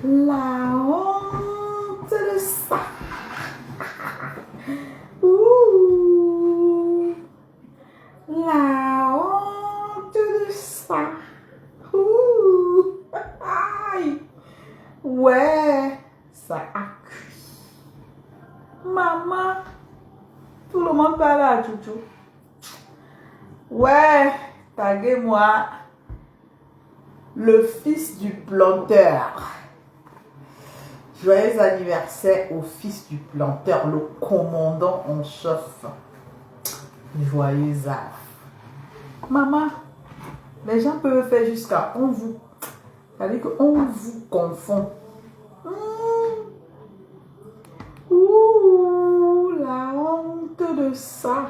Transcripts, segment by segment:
La honte de ça. Ouh. La honte de ça. Ouh. Aïe. Ouais, ça a cuit. Maman, tout le monde parle à Chouchou. Ouais, taguez-moi le fils du planteur. Joyeux anniversaire au fils du planteur, le commandant en chef. Joyeux anniversaire. Maman, les gens peuvent faire jusqu'à on vous. C'est-à-dire qu'on vous confond. Ouh, la honte de ça.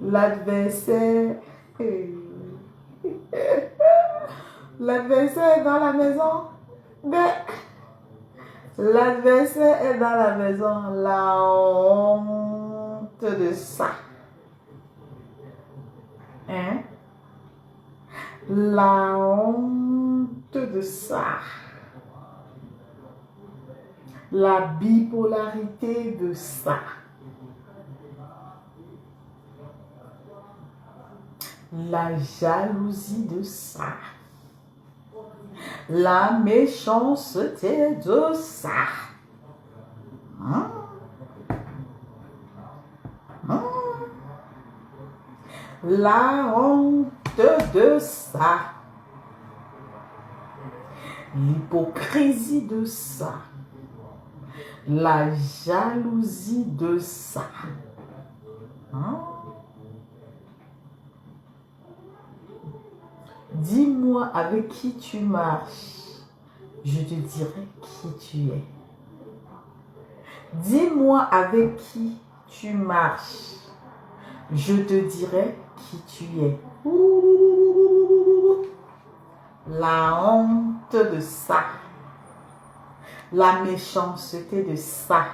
L'adversaire. L'adversaire est dans la maison. L'adversaire est dans la maison. La honte de ça. Hein? La honte de ça. La bipolarité de ça. La jalousie de ça. La méchanceté de ça. La honte de ça. L'hypocrisie de ça. La jalousie de ça. Dis-moi avec qui tu marches, je te dirai qui tu es. Dis-moi avec qui tu marches, je te dirai qui tu es. Ouh, la honte de ça, la méchanceté de ça,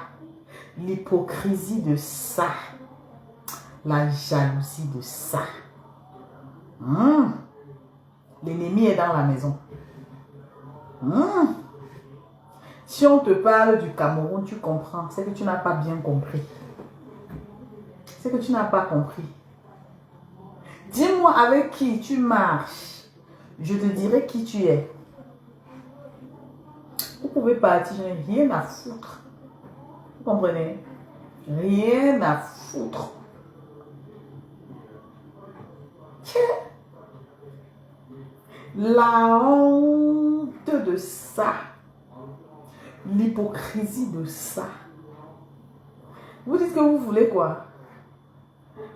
l'hypocrisie de ça, la jalousie de ça. L'ennemi est dans la maison. Si on te parle du Cameroun, tu comprends. C'est que tu n'as pas bien compris. C'est que tu n'as pas compris. Dis-moi avec qui tu marches. Je te dirai qui tu es. Vous pouvez partir, je n'ai rien à foutre. Vous comprenez? Rien à foutre. La honte de ça. L'hypocrisie de ça. Vous dites que vous voulez quoi?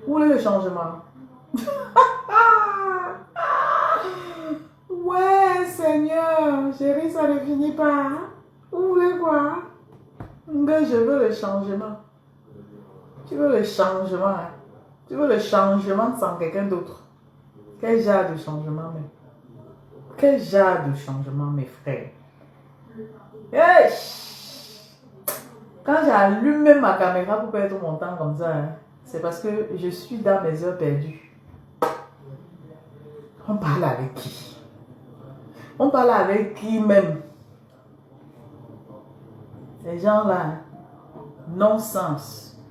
Vous voulez le changement? Ouais, Seigneur, chérie, ça ne finit pas. Vous voulez quoi? Mais je veux le changement. Tu veux le changement, hein? Tu veux le changement sans quelqu'un d'autre. Quel genre de changement, mais? Quel genre de changement, mes frères? Hey! Quand j'allume ma caméra pour perdre mon temps comme ça, hein, c'est parce que je suis dans mes heures perdues. On parle avec qui? On parle avec qui même? Les gens là, non-sens.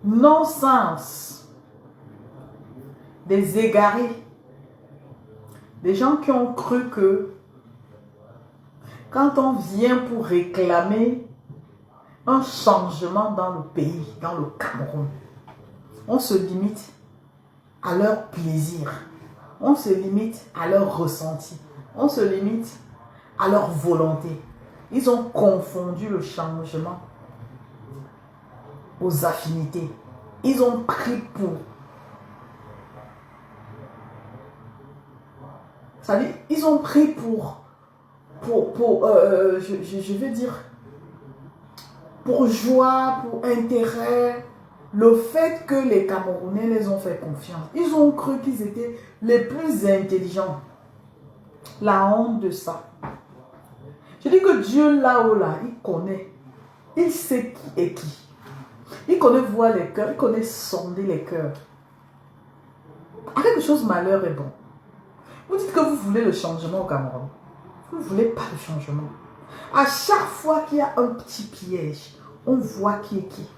Non-sens. Des égarés. Des gens qui ont cru que quand on vient pour réclamer un changement dans le pays, dans le Cameroun, on se limite à leur plaisir, on se limite à leur ressenti, on se limite à leur volonté. Ils ont confondu le changement aux affinités. Ils ont pris pour... Ça veut dire, ils ont pris je veux dire, pour joie, pour intérêt, le fait que les Camerounais les ont fait confiance. Ils ont cru qu'ils étaient les plus intelligents. La honte de ça. Je dis que Dieu là-haut, là, il connaît. Il sait qui est qui. Il connaît voir les cœurs, il connaît sonder les cœurs. À quelque chose, malheur est bon. Vous dites que vous voulez le changement au Cameroun. Vous ne voulez pas le changement. À chaque fois qu'il y a un petit piège, on voit qui est qui.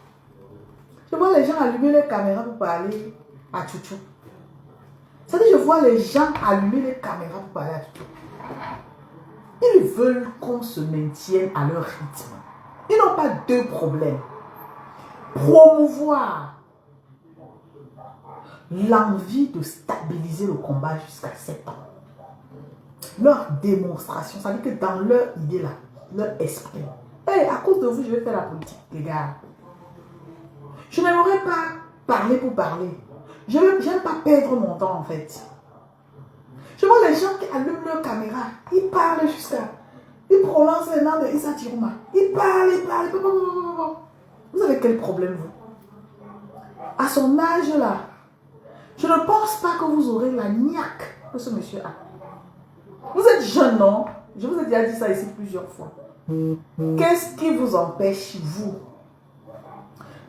Je vois les gens allumer les caméras pour parler à Tchouchou. C'est-à-dire, je vois les gens allumer les caméras pour parler à Tchouchou. Ils veulent qu'on se maintienne à leur rythme. Ils n'ont pas deux problèmes. Promouvoir l'envie de stabiliser le combat jusqu'à 7 ans. Leur démonstration, ça veut dire que dans leur idée là, leur esprit, hey, à cause de vous, je vais faire la politique, les gars. Je n'aimerais pas parler pour parler. Je n'aime pas perdre mon temps en fait. Je vois les gens qui allument leur caméra, ils parlent jusqu'à... Ils prononcent les noms de Issa Tirouma. Ils parlent. Vous avez quel problème vous? À son âge là, je ne pense pas que vous aurez la niaque que ce monsieur a. Vous êtes jeune, non? Je vous ai déjà dit ça ici plusieurs fois. Qu'est-ce qui vous empêche, vous,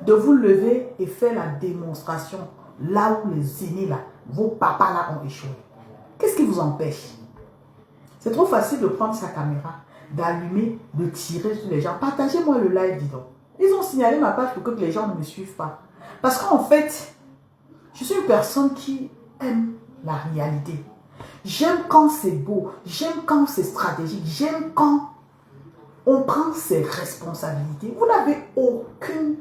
de vous lever et faire la démonstration là où les aînés là, vos papas là ont échoué? Qu'est-ce qui vous empêche? C'est trop facile de prendre sa caméra, d'allumer, de tirer sur les gens. Partagez-moi le live, dis donc. Ils ont signalé ma page pour que les gens ne me suivent pas. Parce qu'en fait, je suis une personne qui aime la réalité. J'aime quand c'est beau, j'aime quand c'est stratégique, j'aime quand on prend ses responsabilités. Vous n'avez aucune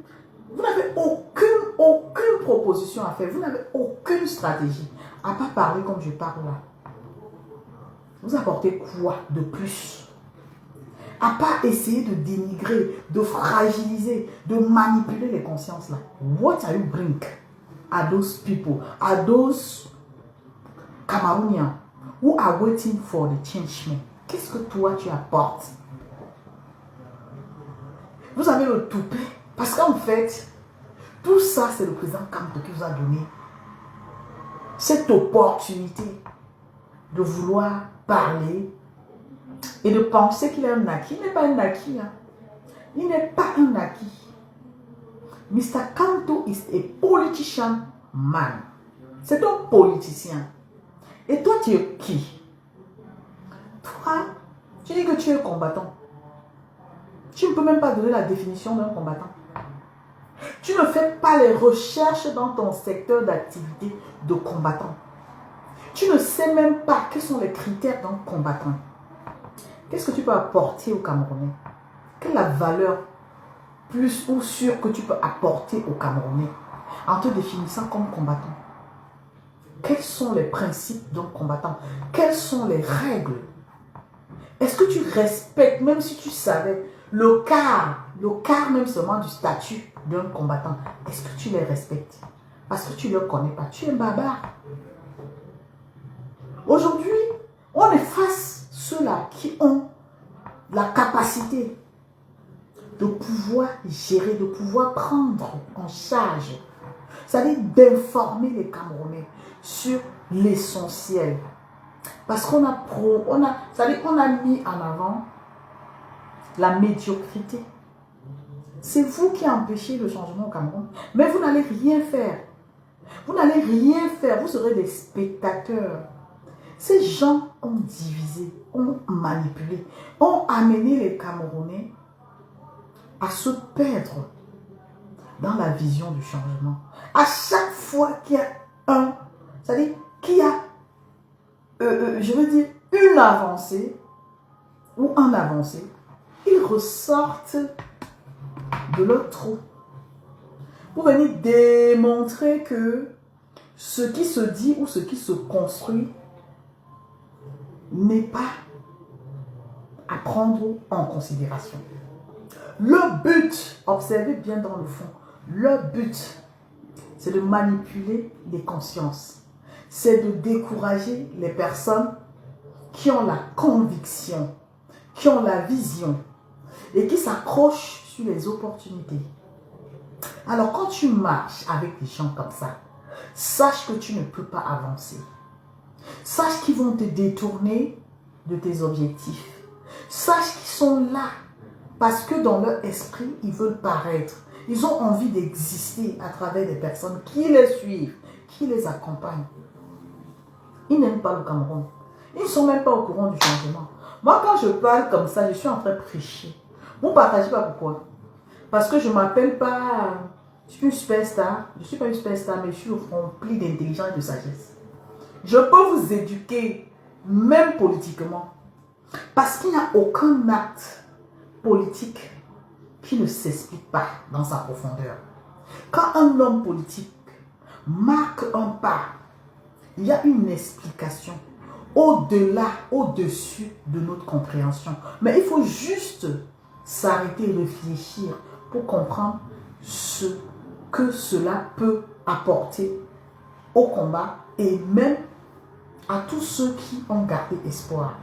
proposition à faire, vous n'avez aucune stratégie, à pas parler comme je parle là. Vous apportez quoi de plus? À pas essayer de dénigrer, de fragiliser, de manipuler les consciences là. What are you bring à those people, à those Camerouniens who are waiting for the changement? Qu'est-ce que toi tu apportes? Vous avez le toupet. Parce qu'en fait, tout ça, c'est le président Kamto qui vous a donné cette opportunité de vouloir parler et de penser qu'il est un acquis. Il n'est pas un acquis. Hein. Il n'est pas un acquis. Mr. Kamto is a politician man. C'est un politicien. Et toi, tu es qui? Toi, tu dis que tu es combattant. Tu ne peux même pas donner la définition d'un combattant. Tu ne fais pas les recherches dans ton secteur d'activité de combattant. Tu ne sais même pas quels sont les critères d'un combattant. Qu'est-ce que tu peux apporter aux Camerounais? Quelle est la valeur plus ou sûre que tu peux apporter aux Camerounais en te définissant comme combattant? Quels sont les principes d'un combattant? Quelles sont les règles? Est-ce que tu respectes, même si tu savais, le quart même seulement du statut d'un combattant? Est-ce que tu les respectes? Parce que tu ne le connais pas. Tu es un barbare. Aujourd'hui, on efface ceux-là qui ont la capacité de pouvoir gérer, de pouvoir prendre en charge, c'est-à-dire d'informer les Camerounais sur l'essentiel. Parce qu'on a mis en avant la médiocrité. C'est vous qui empêchez le changement au Cameroun. Mais vous n'allez rien faire. Vous n'allez rien faire. Vous serez des spectateurs. Ces gens ont divisé, ont manipulé, ont amené les Camerounais à se perdre dans la vision du changement. À chaque fois qu'il y a c'est-à-dire qu'il y a, je veux dire, une avancée ou un avancé, ils ressortent de leur trou pour venir démontrer que ce qui se dit ou ce qui se construit n'est pas à prendre en considération. Le but, observez bien dans le fond, le but, c'est de manipuler les consciences. C'est de décourager les personnes qui ont la conviction, qui ont la vision et qui s'accrochent sur les opportunités. Alors, quand tu marches avec des gens comme ça, sache que tu ne peux pas avancer. Sache qu'ils vont te détourner de tes objectifs. Sache qu'ils sont là parce que dans leur esprit, ils veulent paraître. Ils ont envie d'exister à travers des personnes qui les suivent, qui les accompagnent. Ils n'aiment pas le Cameroun. Ils ne sont même pas au courant du changement. Moi, quand je parle comme ça, je suis en train de prêcher. Vous ne partagez pas pourquoi? Parce que je ne m'appelle pas... Je suis une superstar. Je ne suis pas une superstar, mais je suis remplie d'intelligence et de sagesse. Je peux vous éduquer, même politiquement. Parce qu'il n'y a aucun acte politique qui ne s'explique pas dans sa profondeur. Quand un homme politique marque un pas, il y a une explication au-delà, au-dessus de notre compréhension. Mais il faut juste s'arrêter et réfléchir pour comprendre ce que cela peut apporter au combat et même à tous ceux qui ont gardé espoir.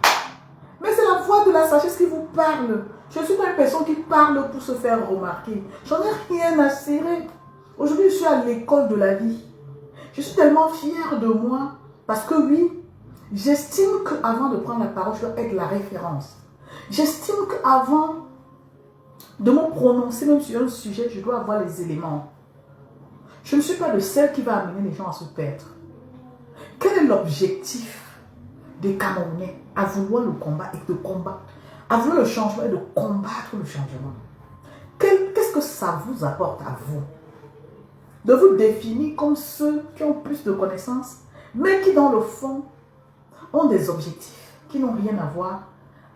Mais c'est la voix de la sagesse qui vous parle. Je ne suis pas une personne qui parle pour se faire remarquer. J'en ai rien à cirer. Aujourd'hui, je suis à l'école de la vie. Je suis tellement fière de moi parce que oui, j'estime qu'avant de prendre la parole, je dois être la référence. J'estime qu'avant de me prononcer même sur un sujet, je dois avoir les éléments. Je ne suis pas de celle qui va amener les gens à se perdre. Quel est l'objectif des Camerounais à vouloir le combat et de combattre, à vouloir le changement et de combattre le changement? Qu'est-ce que ça vous apporte à vous? De vous définir comme ceux qui ont plus de connaissances, mais qui dans le fond ont des objectifs qui n'ont rien à voir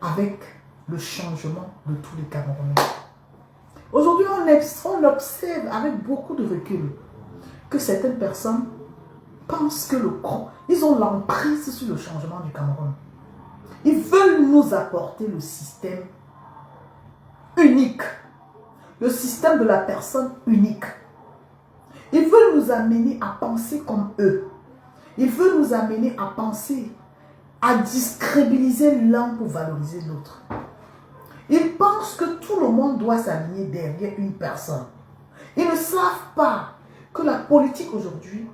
avec le changement de tous les Camerounais. Aujourd'hui, on observe avec beaucoup de recul que certaines personnes pensent que ils ont l'emprise sur le changement du Cameroun. Ils veulent nous apporter le système unique, le système de la personne unique. Ils veulent nous amener à penser comme eux. Ils veulent nous amener à penser, à discrédibiliser l'un pour valoriser l'autre. Ils pensent que tout le monde doit s'aligner derrière une personne. Ils ne savent pas que la politique aujourd'hui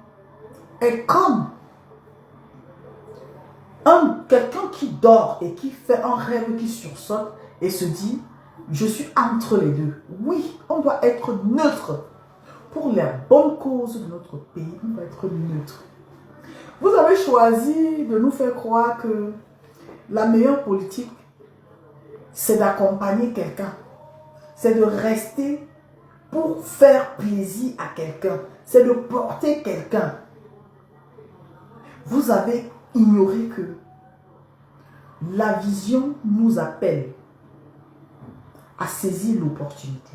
est comme quelqu'un qui dort et qui fait un rêve qui sursaute et se dit, je suis entre les deux. Oui, on doit être neutre. Pour la bonne cause de notre pays, on doit être neutre. Vous avez choisi de nous faire croire que la meilleure politique, c'est d'accompagner quelqu'un. C'est de rester pour faire plaisir à quelqu'un. C'est de porter quelqu'un. Vous avez ignoré que la vision nous appelle à saisir l'opportunité.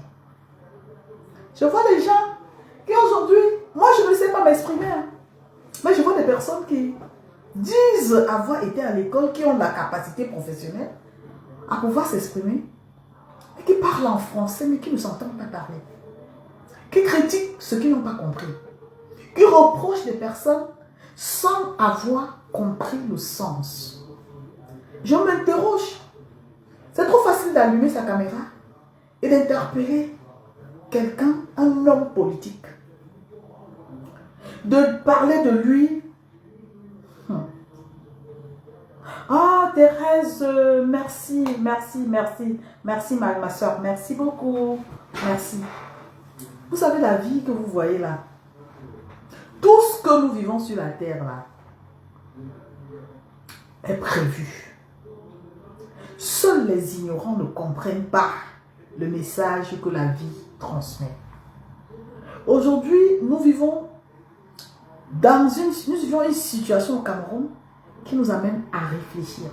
Je vois des gens qui aujourd'hui, moi je ne sais pas m'exprimer, hein, mais je vois des personnes qui disent avoir été à l'école, qui ont la capacité professionnelle à pouvoir s'exprimer, et qui parlent en français mais qui ne s'entendent pas parler, qui critiquent ce qu'ils n'ont pas compris, qui reprochent des personnes sans avoir compris le sens. Je m'interroge. C'est trop facile d'allumer sa caméra et d'interpeller quelqu'un, un homme politique. De parler de lui. Oh Thérèse, merci, merci, merci. Merci ma soeur, merci beaucoup. Merci. Vous savez la vie que vous voyez là. Tout ce que nous vivons sur la terre là est prévu. Seuls les ignorants ne comprennent pas le message que la vie transmet. Aujourd'hui, nous vivons une situation au Cameroun qui nous amène à réfléchir,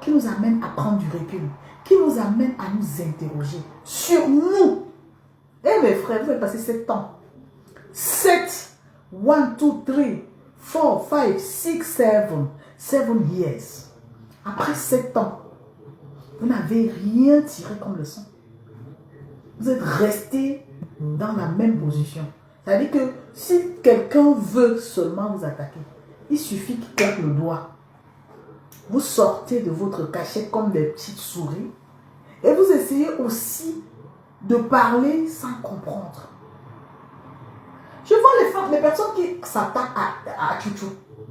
qui nous amène à prendre du recul, qui nous amène à nous interroger sur nous. Eh mes frères, vous avez passé 7 ans. 7, 1, 2, 3, 4, 5, 6, 7 years. Après 7 ans, vous n'avez rien tiré comme leçon. Vous êtes resté dans la même position. C'est-à-dire que si quelqu'un veut seulement vous attaquer, il suffit qu'il claque le doigt. Vous sortez de votre cachette comme des petites souris et vous essayez aussi de parler sans comprendre. Je vois les personnes qui s'attaquent à Tchouchou,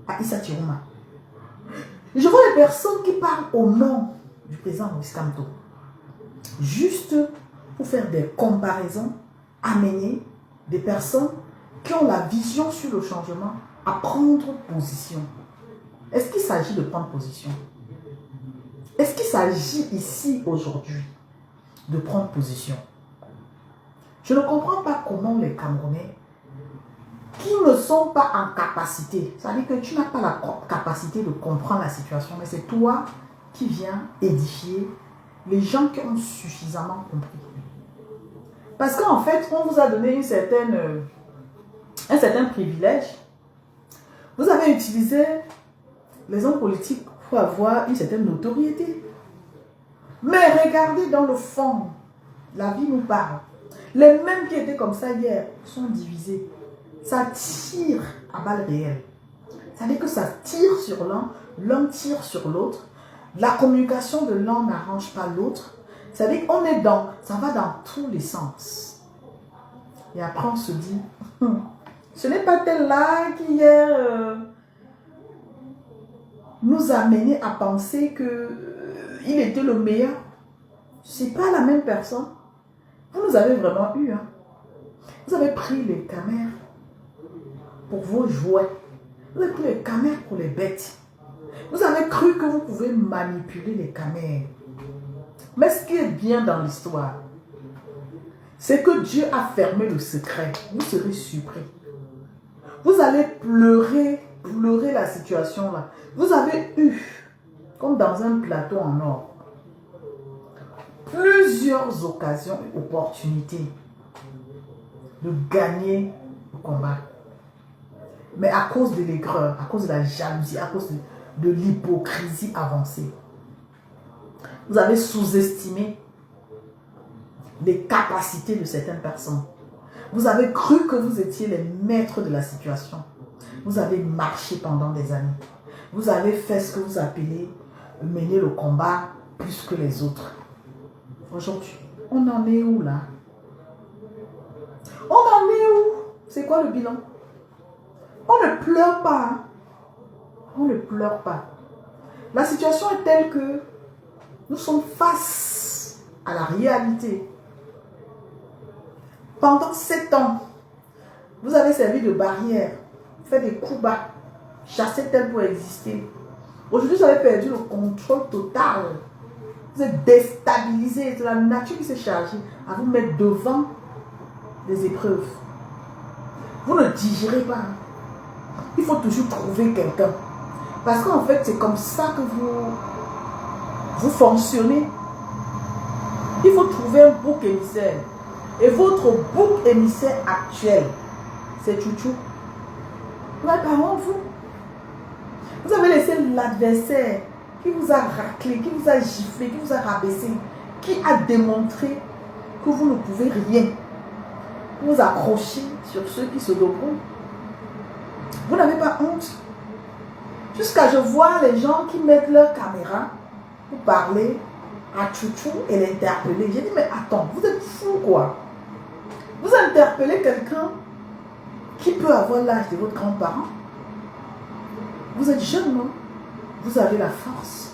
à Issa Tirouma. Je vois les personnes qui parlent au nom du président Maurice Kamto. Juste pour faire des comparaisons, amener des personnes qui ont la vision sur le changement à prendre position. Est-ce qu'il s'agit de prendre position? Est-ce qu'il s'agit ici, aujourd'hui, de prendre position? Je ne comprends pas comment les Camerounais qui ne sont pas en capacité, c'est-à-dire que tu n'as pas la capacité de comprendre la situation, mais c'est toi qui viens édifier les gens qui ont suffisamment compris. Parce qu'en fait, on vous a donné un certain privilège. Vous avez utilisé les hommes politiques pour avoir une certaine notoriété. Mais regardez dans le fond, la vie nous parle. Les mêmes qui étaient comme ça hier sont divisés. Ça tire à balles réelles. C'est-à-dire que ça tire sur l'un tire sur l'autre. La communication de l'un n'arrange pas l'autre. C'est-à-dire qu'on est ça va dans tous les sens. Et après on se dit, ce n'est pas tel-là qui hier nous a mené à penser qu'il était le meilleur. Ce n'est pas la même personne. Vous nous avez vraiment eu. Hein? Vous avez pris les caméras pour vos jouets. Vous avez pris les caméras pour les bêtes. Vous avez cru que vous pouvez manipuler les caméras. Mais ce qui est bien dans l'histoire, c'est que Dieu a fermé le secret. Vous serez surpris. Vous allez pleurer la situation là. Vous avez eu, comme dans un plateau en or, plusieurs occasions et opportunités de gagner le combat. Mais à cause de l'aigreur, à cause de la jalousie, à cause de l'hypocrisie avancée, vous avez sous-estimé les capacités de certaines personnes. Vous avez cru que vous étiez les maîtres de la situation. Vous avez marché pendant des années. Vous avez fait ce que vous appelez mener le combat plus que les autres. Aujourd'hui, on en est où là? On en est où? C'est quoi le bilan? On ne pleure pas. Hein? On ne pleure pas. La situation est telle que nous sommes face à la réalité. Pendant 7 ans, vous avez servi de barrière, fait des coups bas, chassé tel pour exister. Aujourd'hui, vous avez perdu le contrôle total. Vous êtes déstabilisé. C'est la nature qui s'est chargée à vous mettre devant des épreuves. Vous ne digérez pas. Il faut toujours trouver quelqu'un. Parce qu'en fait, c'est comme ça que vous fonctionnez. Il faut trouver un bouc émissaire. Et votre bouc émissaire actuel, c'est Chouchou. Vous n'avez pas honte, vous. Vous avez laissé l'adversaire qui vous a raclé, qui vous a giflé, qui vous a rabaissé, qui a démontré que vous ne pouvez rien. Vous vous accrochez sur ceux qui se débrouillent. Vous n'avez pas honte. Jusqu'à je vois les gens qui mettent leur caméra pour parler à Chouchou et l'interpeller. J'ai dit, mais attends, vous êtes fou quoi? Vous interpellez quelqu'un qui peut avoir l'âge de votre grand-parent. Vous êtes jeune, non? Vous avez la force.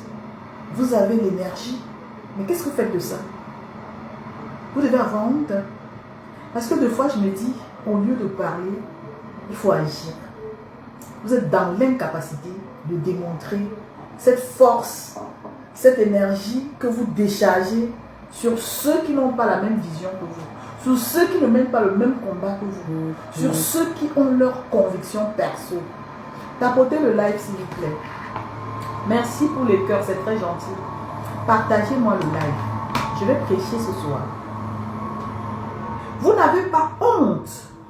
Vous avez l'énergie. Mais qu'est-ce que vous faites de ça? Vous devez avoir honte. Hein? Parce que des fois, je me dis, au lieu de parler, il faut agir. Vous êtes dans l'incapacité de démontrer cette force, cette énergie que vous déchargez sur ceux qui n'ont pas la même vision que vous. Sur ceux qui ne mènent pas le même combat que vous. Sur ceux qui ont leur conviction perso. Tapotez le live s'il vous plaît. Merci pour les cœurs, c'est très gentil. Partagez-moi le live. Je vais prêcher ce soir. Vous n'avez pas honte.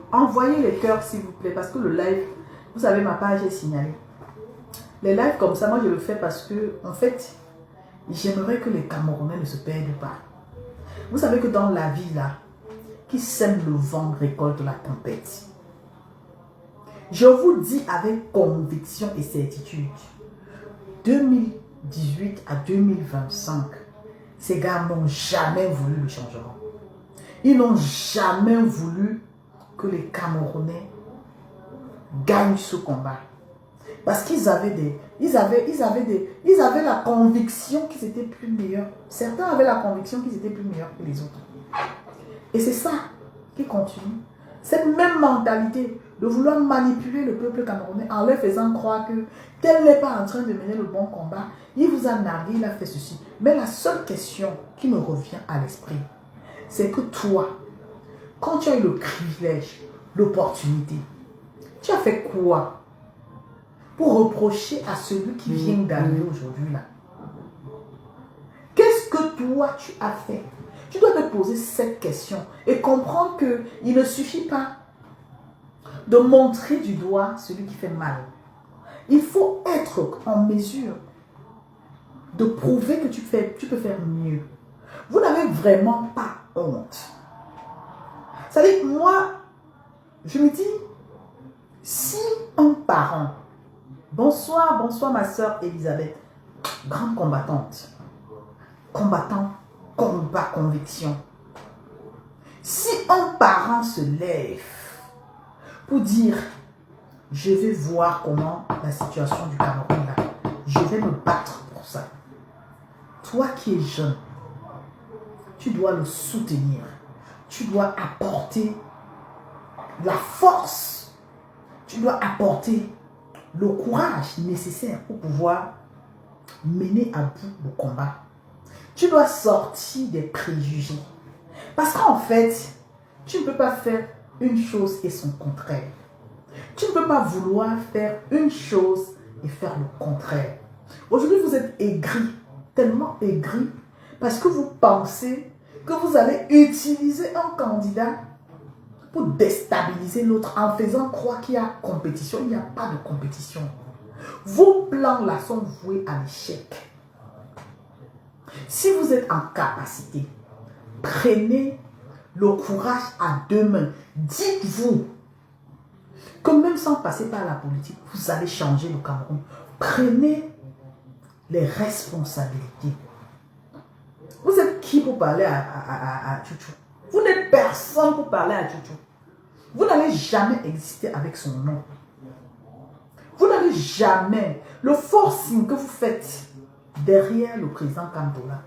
Envoyez les cœurs s'il vous plaît. Parce que le live, vous savez, ma page est signalée. Les lives comme ça, moi je le fais parce que, en fait, j'aimerais que les Camerounais ne se perdent pas. Vous savez que dans la vie là, qui sème le vent récolte la tempête. Je vous dis avec conviction et certitude, 2018 à 2025, ces gars n'ont jamais voulu le changement. Ils n'ont jamais voulu que les Camerounais gagnent ce combat. Parce qu'ils avaient la conviction qu'ils étaient plus meilleurs. Certains avaient la conviction qu'ils étaient plus meilleurs que les autres. Et c'est ça qui continue. Cette même mentalité. de vouloir manipuler le peuple camerounais en leur faisant croire que tel n'est pas en train de mener le bon combat. Il vous a nargué, il a fait ceci. Mais la seule question qui me revient à l'esprit, c'est que toi, quand tu as eu le privilège, l'opportunité, tu as fait quoi pour reprocher à celui qui vient d'arriver aujourd'hui là? Qu'est-ce que toi tu as fait? Tu dois te poser cette question et comprendre qu'il ne suffit pas de montrer du doigt celui qui fait mal. Il faut être en mesure de prouver que tu peux faire mieux. Vous n'avez vraiment pas honte. Ça veut dire que moi, je me dis, si un parent, bonsoir ma soeur Elisabeth, grande combattante, combattant, combat, conviction. Si un parent se lève pour dire, je vais voir comment la situation du Cameroun là, je vais me battre pour ça. Toi qui es jeune, tu dois le soutenir. Tu dois apporter la force. Tu dois apporter le courage nécessaire pour pouvoir mener à bout le combat. Tu dois sortir des préjugés. Parce qu'en fait, tu ne peux pas faire une chose et son contraire. Tu ne peux pas vouloir faire une chose et faire le contraire. Aujourd'hui, vous êtes aigris, tellement aigris, parce que vous pensez que vous allez utiliser un candidat pour déstabiliser l'autre en faisant croire qu'il y a compétition. Il n'y a pas de compétition. Vos plans là sont voués à l'échec. Si vous êtes en capacité, prenez le courage à deux mains. Dites-vous que même sans passer par la politique, vous allez changer le Cameroun. Prenez les responsabilités. Vous êtes qui pour parler à Tchouchou? Vous n'êtes personne pour parler à Tchouchou. Vous n'allez jamais exister avec son nom. Vous n'allez jamais. Le forcing que vous faites derrière le président Kantola.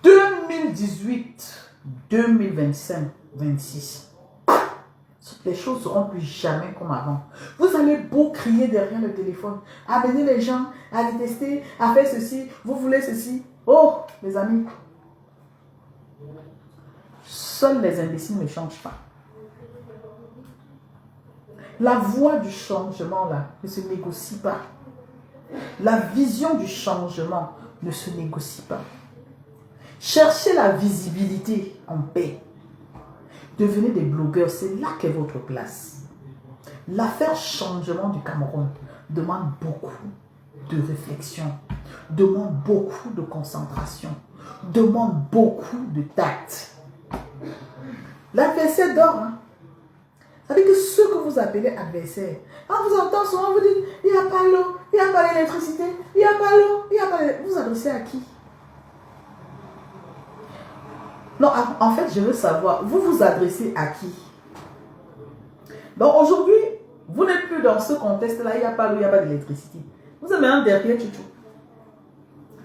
2018, 2025, 26. Les choses ne seront plus jamais comme avant. Vous allez beau crier derrière le téléphone, amener les gens à détester, à faire ceci, vous voulez ceci. Oh, mes amis, seuls les imbéciles ne changent pas. La voie du changement là ne se négocie pas. La vision du changement ne se négocie pas. Cherchez la visibilité en paix. Devenez des blogueurs, c'est là qu'est votre place. L'affaire changement du Cameroun demande beaucoup de réflexion, demande beaucoup de concentration, demande beaucoup de tact. L'adversaire dort. Hein? Ça veut dire que ceux que vous appelez adversaires, quand vous entendez souvent, vous dites, il n'y a pas l'eau, il n'y a pas l'électricité, il n'y a pas l'eau, il n'y a pas l'électricité. Vous adressez à qui? Non, en fait, je veux savoir, vous vous adressez à qui? Donc aujourd'hui, vous n'êtes plus dans ce contexte-là, il n'y a pas l'eau, il n'y a pas d'électricité. Vous avez un derrière Tchouchou.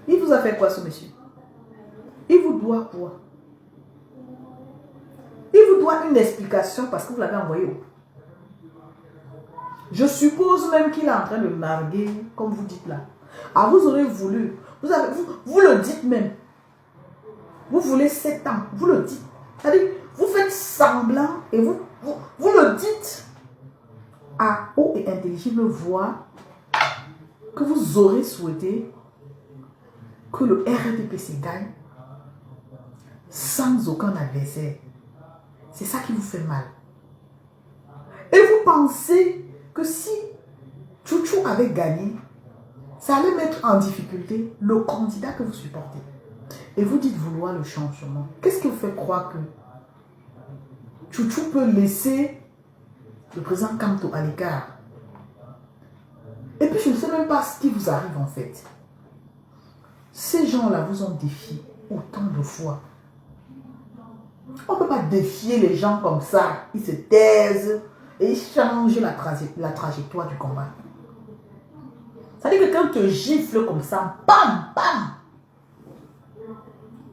Il vous a fait quoi ce monsieur? Il vous doit quoi? Il vous doit une explication parce que vous l'avez envoyé où? Je suppose même qu'il est en train de narguer, comme vous dites là. Ah, vous aurez voulu. Vous le dites même. Vous voulez 7 ans. Vous le dites. C'est-à-dire, vous faites semblant et vous le dites à haut et intelligible voix que vous aurez souhaité que le RDPC gagne sans aucun adversaire. C'est ça qui vous fait mal. Et vous pensez que si Tchouchou avait gagné, ça allait mettre en difficulté le candidat que vous supportez. Et vous dites vouloir le changement. Qu'est-ce qui vous fait croire que Tchouchou peut laisser le président Kamto à l'écart? Et puis je ne sais même pas ce qui vous arrive en fait. Ces gens-là vous ont défié autant de fois. On ne peut pas défier les gens comme ça. Ils se taisent et ils changent la trajectoire du combat. Ça veut dire que quand tu gifles comme ça, bam, bam.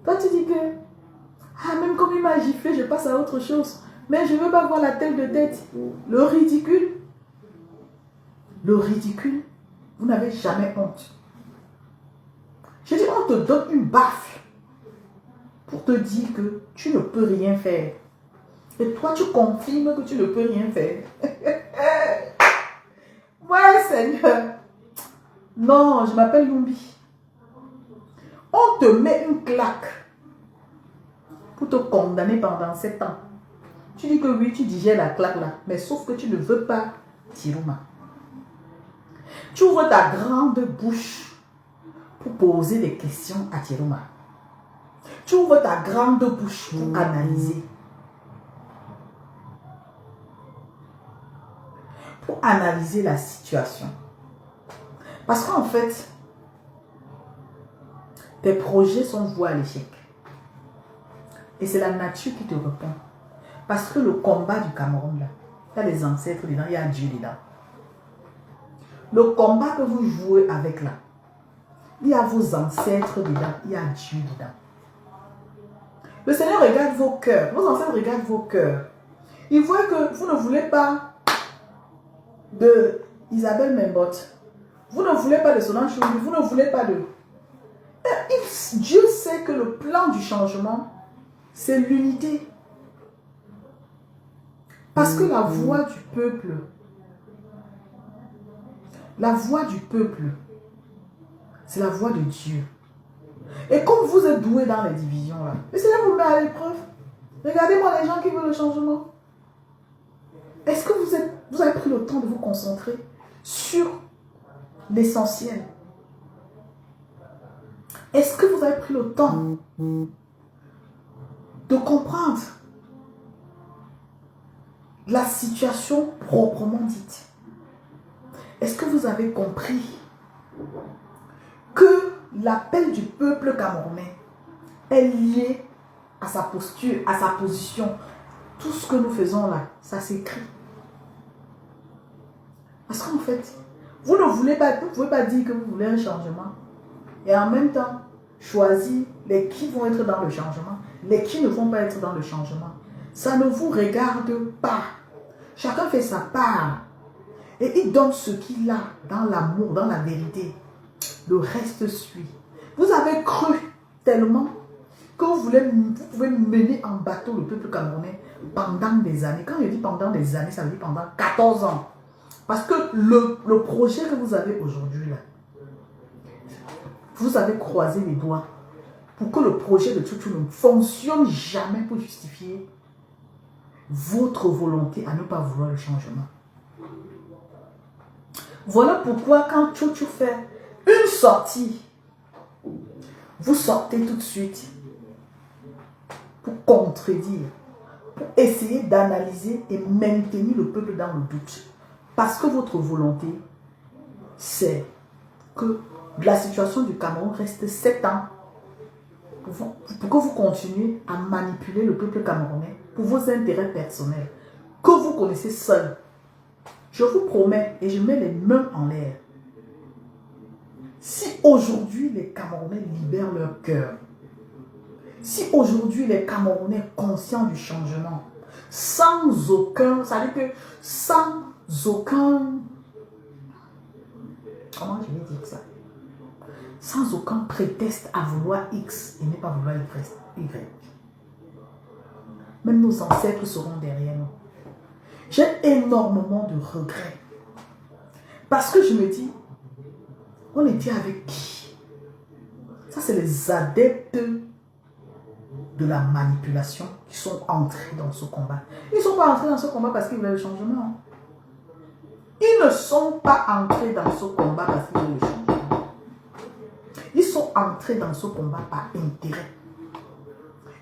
Toi tu dis que, ah, même comme il m'a giflé, je passe à autre chose. Mais je ne veux pas voir la tête de tête. Le ridicule. Le ridicule. Vous n'avez jamais honte. Je dis, on te donne une baffe pour te dire que tu ne peux rien faire. Et toi, tu confirmes que tu ne peux rien faire. Ouais, Seigneur. Non, je m'appelle Lumbi. On te met une claque pour te condamner pendant 7 ans. Tu dis que oui, tu digères la claque là, mais sauf que tu ne veux pas Tiruma. Tu ouvres ta grande bouche pour poser des questions à Tiruma. Tu ouvres ta grande bouche pour analyser. Pour analyser la situation. Parce qu'en fait, tes projets sont voués à l'échec. Et c'est la nature qui te répond. Parce que le combat du Cameroun, là, il y a des ancêtres dedans, il y a Dieu dedans. Le combat que vous jouez avec là, il y a vos ancêtres dedans, il y a Dieu dedans. Le Seigneur regarde vos cœurs, vos ancêtres regardent vos cœurs. Ils voient que vous ne voulez pas de Isabelle Membotte. Vous ne voulez pas de Solange Choubi, vous ne voulez pas de... Dieu sait que le plan du changement, c'est l'unité. Parce que la voix du peuple, c'est la voix de Dieu. Et comme vous êtes doué dans les divisions, là, le Seigneur vous met à l'épreuve. Regardez-moi les gens qui veulent le changement. Est-ce que vous avez pris le temps de vous concentrer sur l'essentiel? Est-ce que vous avez pris le temps de comprendre la situation proprement dite? Est-ce que vous avez compris que l'appel du peuple camerounais est lié à sa posture, à sa position? Tout ce que nous faisons là, ça s'écrit. Parce qu'en fait, vous ne pouvez pas dire que vous voulez un changement et en même temps choisir les qui vont être dans le changement, les qui ne vont pas être dans le changement. Ça ne vous regarde pas. Chacun fait sa part et il donne ce qu'il a dans l'amour, dans la vérité. Le reste suit. Vous avez cru tellement que vous pouvez mener en bateau le peuple camerounais pendant des années. Quand je dis pendant des années, ça veut dire pendant 14 ans. Parce que le projet que vous avez aujourd'hui, là, vous avez croisé les doigts pour que le projet de Chouchou ne fonctionne jamais pour justifier votre volonté à ne pas vouloir le changement. Voilà pourquoi quand Chouchou fait une sortie, vous sortez tout de suite pour contredire, pour essayer d'analyser et maintenir le peuple dans le doute. Parce que votre volonté, c'est que la situation du Cameroun reste 7 ans pour que vous continuez à manipuler le peuple camerounais pour vos intérêts personnels que vous connaissez seul. Je vous promets et je mets les mains en l'air. Si aujourd'hui les Camerounais libèrent leur cœur, si aujourd'hui les Camerounais conscients du changement, sans aucun, ça veut dire que sans aucun, comment je vais dire ça, sans aucun prétexte à vouloir X et ne pas vouloir Y. Même nos ancêtres seront derrière nous. J'ai énormément de regrets. Parce que je me dis, on était avec qui? Ça, c'est les adeptes de la manipulation qui sont entrés dans ce combat. Ils ne sont pas entrés dans ce combat parce qu'ils voulaient le changement. Ils ne sont pas entrés dans ce combat parce qu'ils veulent le changement. Ils sont entrés dans ce combat par intérêt.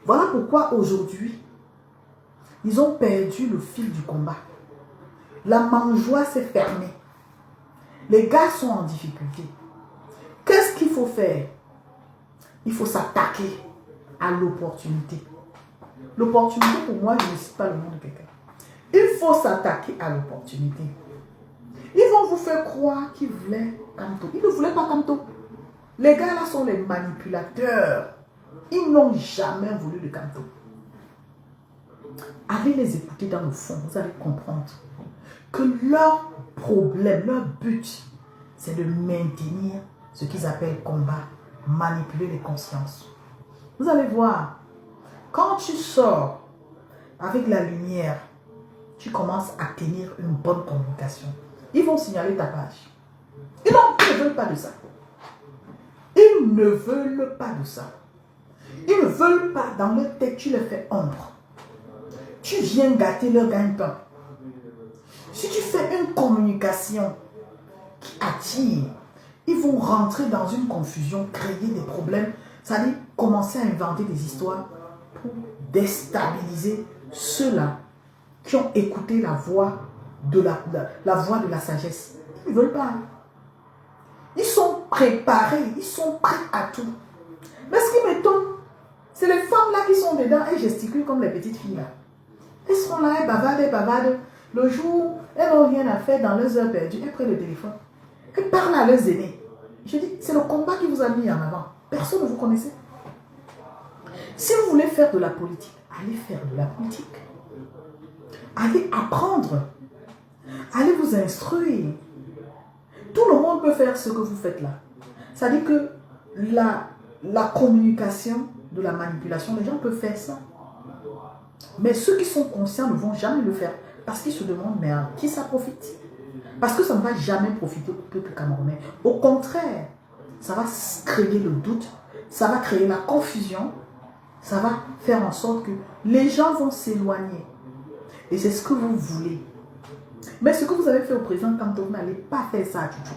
Voilà pourquoi aujourd'hui, ils ont perdu le fil du combat. La mangeoire s'est fermée. Les gars sont en difficulté. Qu'est-ce qu'il faut faire? Il faut s'attaquer à l'opportunité. L'opportunité, pour moi, je ne cite pas le nom de quelqu'un. Il faut s'attaquer à l'opportunité. Ils vont vous faire croire qu'ils voulaient Kamto. Ils ne voulaient pas Kamto. Les gars là sont les manipulateurs. Ils n'ont jamais voulu de Kamto. Allez les écouter dans le fond, vous allez comprendre que leur problème, leur but, c'est de maintenir ce qu'ils appellent combat, manipuler les consciences. Vous allez voir, quand tu sors avec la lumière, tu commences à tenir une bonne communication. Ils vont signaler ta page. Ils ne veulent pas de ça. Ils ne veulent pas de ça. Ils ne veulent pas, dans leur tête, tu les fais ombre. Tu viens gâter leur gagne-pain. Si tu fais une communication qui attire, ils vont rentrer dans une confusion, créer des problèmes, c'est-à-dire commencer à inventer des histoires pour déstabiliser ceux-là qui ont écouté la voix de la voix de la sagesse. Ils ne veulent pas. Ils sont préparés, ils sont prêts à tout. Mais ce qui m'étonne, c'est les femmes là qui sont dedans et gesticulent comme les petites filles là. Elles sont là, elles bavardent. Le jour, elles n'ont rien à faire dans leurs heures perdues. Elles prennent le téléphone. Elles parlent à leurs aînés. Je dis, c'est le combat qui vous a mis en avant. Personne ne vous connaissait. Si vous voulez faire de la politique, allez faire de la politique. Allez apprendre. Allez vous instruire. Tout le monde peut faire ce que vous faites là. C'est-à-dire que la communication de la manipulation, les gens peuvent faire ça. Mais ceux qui sont conscients ne vont jamais le faire. Parce qu'ils se demandent, mais à qui ça profite? Parce que ça ne va jamais profiter au peuple camerounais. Au contraire, ça va créer le doute, ça va créer la confusion, ça va faire en sorte que les gens vont s'éloigner. Et c'est ce que vous voulez. Mais ce que vous avez fait au président Kamto, vous n'allez pas faire ça du tout.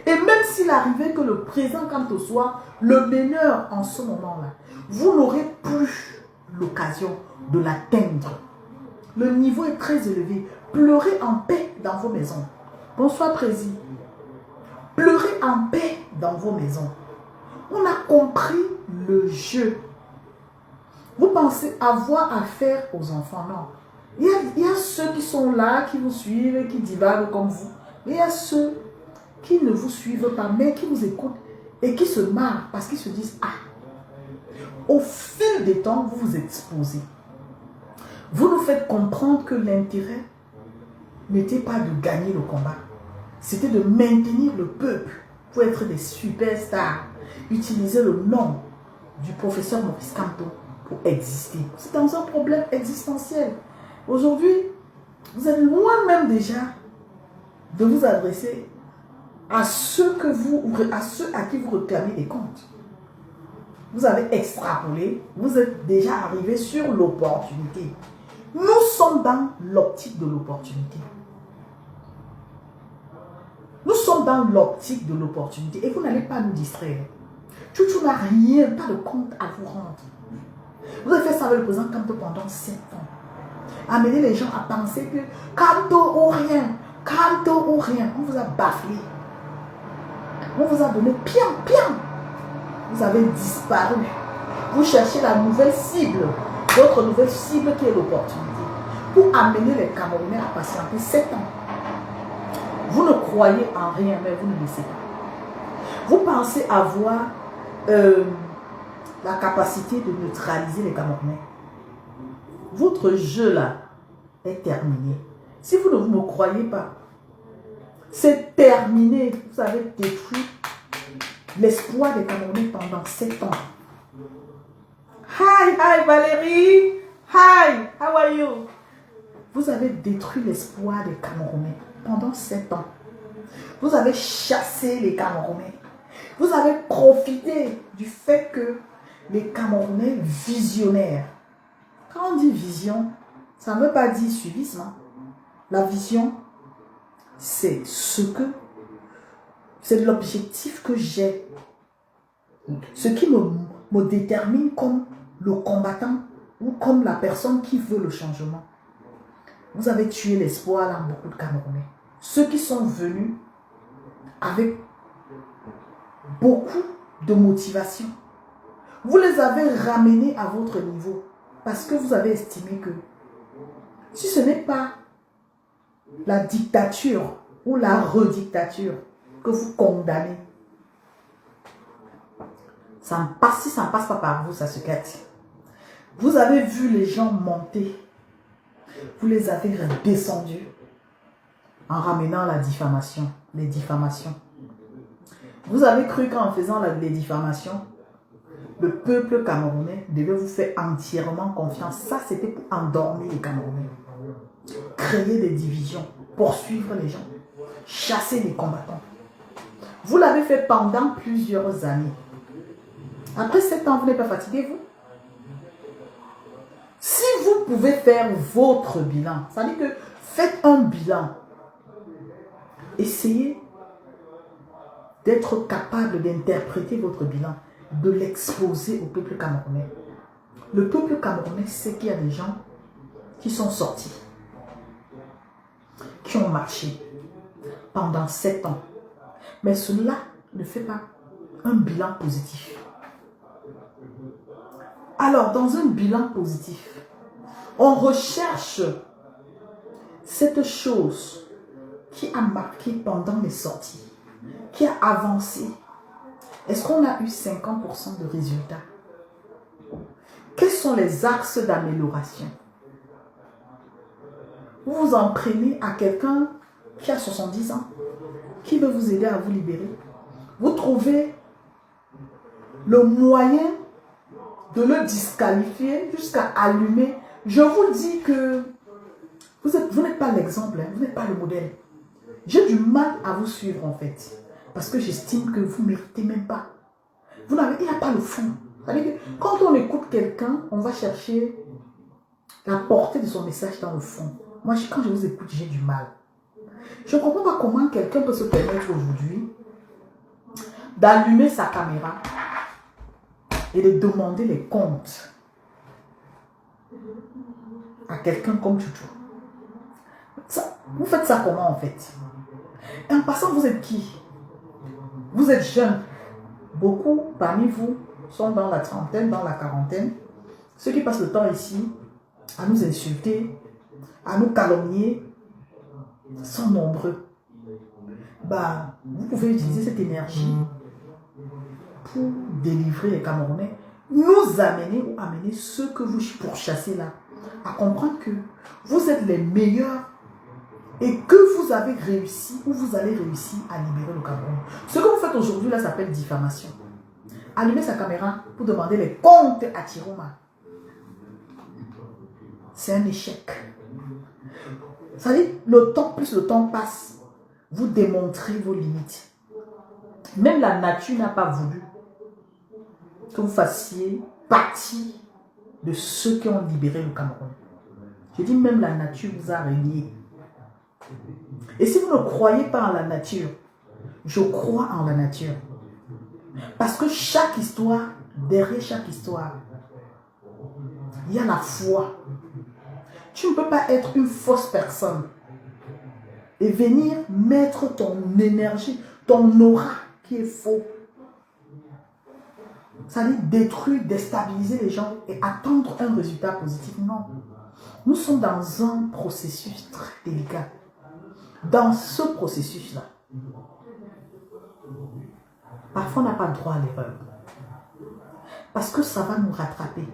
Et même s'il arrivait que le président Kamto soit le meneur en ce moment-là, vous n'aurez plus l'occasion de l'atteindre. Le niveau est très élevé. Pleurez en paix dans vos maisons. Bonsoir, Président. Pleurez en paix dans vos maisons. On a compris le jeu. Vous pensez avoir affaire aux enfants? Non. Il y a ceux qui sont là, qui vous suivent, qui divaguent comme vous. Il y a ceux qui ne vous suivent pas, mais qui vous écoutent et qui se marrent parce qu'ils se disent, ah, au fil des temps, vous vous exposez. Vous nous faites comprendre que l'intérêt n'était pas de gagner le combat. C'était de maintenir le peuple pour être des superstars. Utiliser le nom du professeur Maurice Kamto pour exister. C'est dans un problème existentiel. Aujourd'hui, vous êtes loin même déjà de vous adresser à ceux à qui vous réclamez des comptes. Vous avez extrapolé, vous êtes déjà arrivé sur l'opportunité. Nous sommes dans l'optique de l'opportunité. Nous sommes dans l'optique de l'opportunité et vous n'allez pas nous distraire. Chouchou n'a rien, pas de compte à vous rendre. Vous avez fait ça avec le président Kamto pendant 7 ans. Amener les gens à penser que Kamto ou rien, Kamto ou rien. On vous a baflé. On vous a donné pian. Vous avez disparu. Vous cherchez la nouvelle cible. Votre nouvelle cible qui est l'opportunité. Pour amener les Camerounais à patienter 7 ans. Vous ne croyez en rien, mais vous ne le savez pas. Vous pensez avoir la capacité de neutraliser les Camerounais. Votre jeu là est terminé. Si vous ne me croyez pas, c'est terminé. Vous avez détruit l'espoir des Camerounais pendant 7 ans. Hi Valérie. Hi, how are you? Vous avez détruit l'espoir des Camerounais pendant 7 ans. Vous avez chassé les Camerounais. Vous avez profité du fait que les Camerounais visionnaires. Quand on dit vision, ça ne veut pas dire suivisme. La vision, c'est c'est l'objectif que j'ai. Ce qui me détermine comme le combattant ou comme la personne qui veut le changement. Vous avez tué l'espoir dans beaucoup de Camerounais. Ceux qui sont venus avec beaucoup de motivation. Vous les avez ramenés à votre niveau parce que vous avez estimé que si ce n'est pas la dictature ou la redictature que vous condamnez, si ça ne passe pas par vous, ça se gâte. Vous avez vu les gens monter. Vous les avez redescendus en ramenant la diffamation, les diffamations. Vous avez cru qu'en faisant les diffamations, le peuple camerounais devait vous faire entièrement confiance. Ça, c'était pour endormir les Camerounais. Créer des divisions, poursuivre les gens, chasser les combattants. Vous l'avez fait pendant plusieurs années. Après 7 ans, vous n'êtes pas fatigué, vous? Si vous pouvez faire votre bilan, ça veut dire que faites un bilan. Essayez d'être capable d'interpréter votre bilan, de l'exposer au peuple camerounais. Le peuple camerounais sait qu'il y a des gens qui sont sortis, qui ont marché pendant 7 ans. Mais cela ne fait pas un bilan positif. Alors, dans un bilan positif, on recherche cette chose qui a marqué pendant les sorties, qui a avancé. Est-ce qu'on a eu 50% de résultats? Quels sont les axes d'amélioration? Vous vous en prenez à quelqu'un qui a 70 ans, qui veut vous aider à vous libérer. Vous trouvez le moyen de le disqualifier jusqu'à allumer. Je vous dis que vous n'êtes pas l'exemple, hein, vous n'êtes pas le modèle. J'ai du mal à vous suivre en fait, parce que j'estime que vous ne méritez même pas. Il n'y a pas le fond. C'est-à-dire que quand on écoute quelqu'un, on va chercher la portée de son message dans le fond. Moi, quand je vous écoute, j'ai du mal. Je ne comprends pas comment quelqu'un peut se permettre aujourd'hui d'allumer sa caméra et de demander les comptes à quelqu'un comme Tutu. Vous faites ça comment en fait? Et en passant, vous êtes qui? Vous êtes jeune. Beaucoup parmi vous sont dans la trentaine, dans la quarantaine. Ceux qui passent le temps ici à nous insulter, à nous calomnier, sont nombreux. Vous pouvez utiliser cette énergie pour délivrer les Camerounais, nous amener ou amener ceux que vous pourchassez là, à comprendre que vous êtes les meilleurs et que vous avez réussi ou vous allez réussir à libérer le Cameroun. Ce que vous faites aujourd'hui là s'appelle diffamation. Allumer sa caméra pour demander les comptes à Tiroma. C'est un échec. Ça dit, plus le temps passe, vous démontrez vos limites. Même la nature n'a pas voulu que vous fassiez partie de ceux qui ont libéré le Cameroun. Je dis même la nature vous a régné. Et si vous ne croyez pas en la nature, je crois en la nature. Parce que chaque histoire, derrière chaque histoire, il y a la foi. Tu ne peux pas être une fausse personne et venir mettre ton énergie, ton aura qui est faux. Ça veut dire détruire, déstabiliser les gens et attendre un résultat positif. Non. Nous sommes dans un processus très délicat. Dans ce processus-là, parfois on n'a pas droit à l'erreur. Parce que ça va nous rattraper.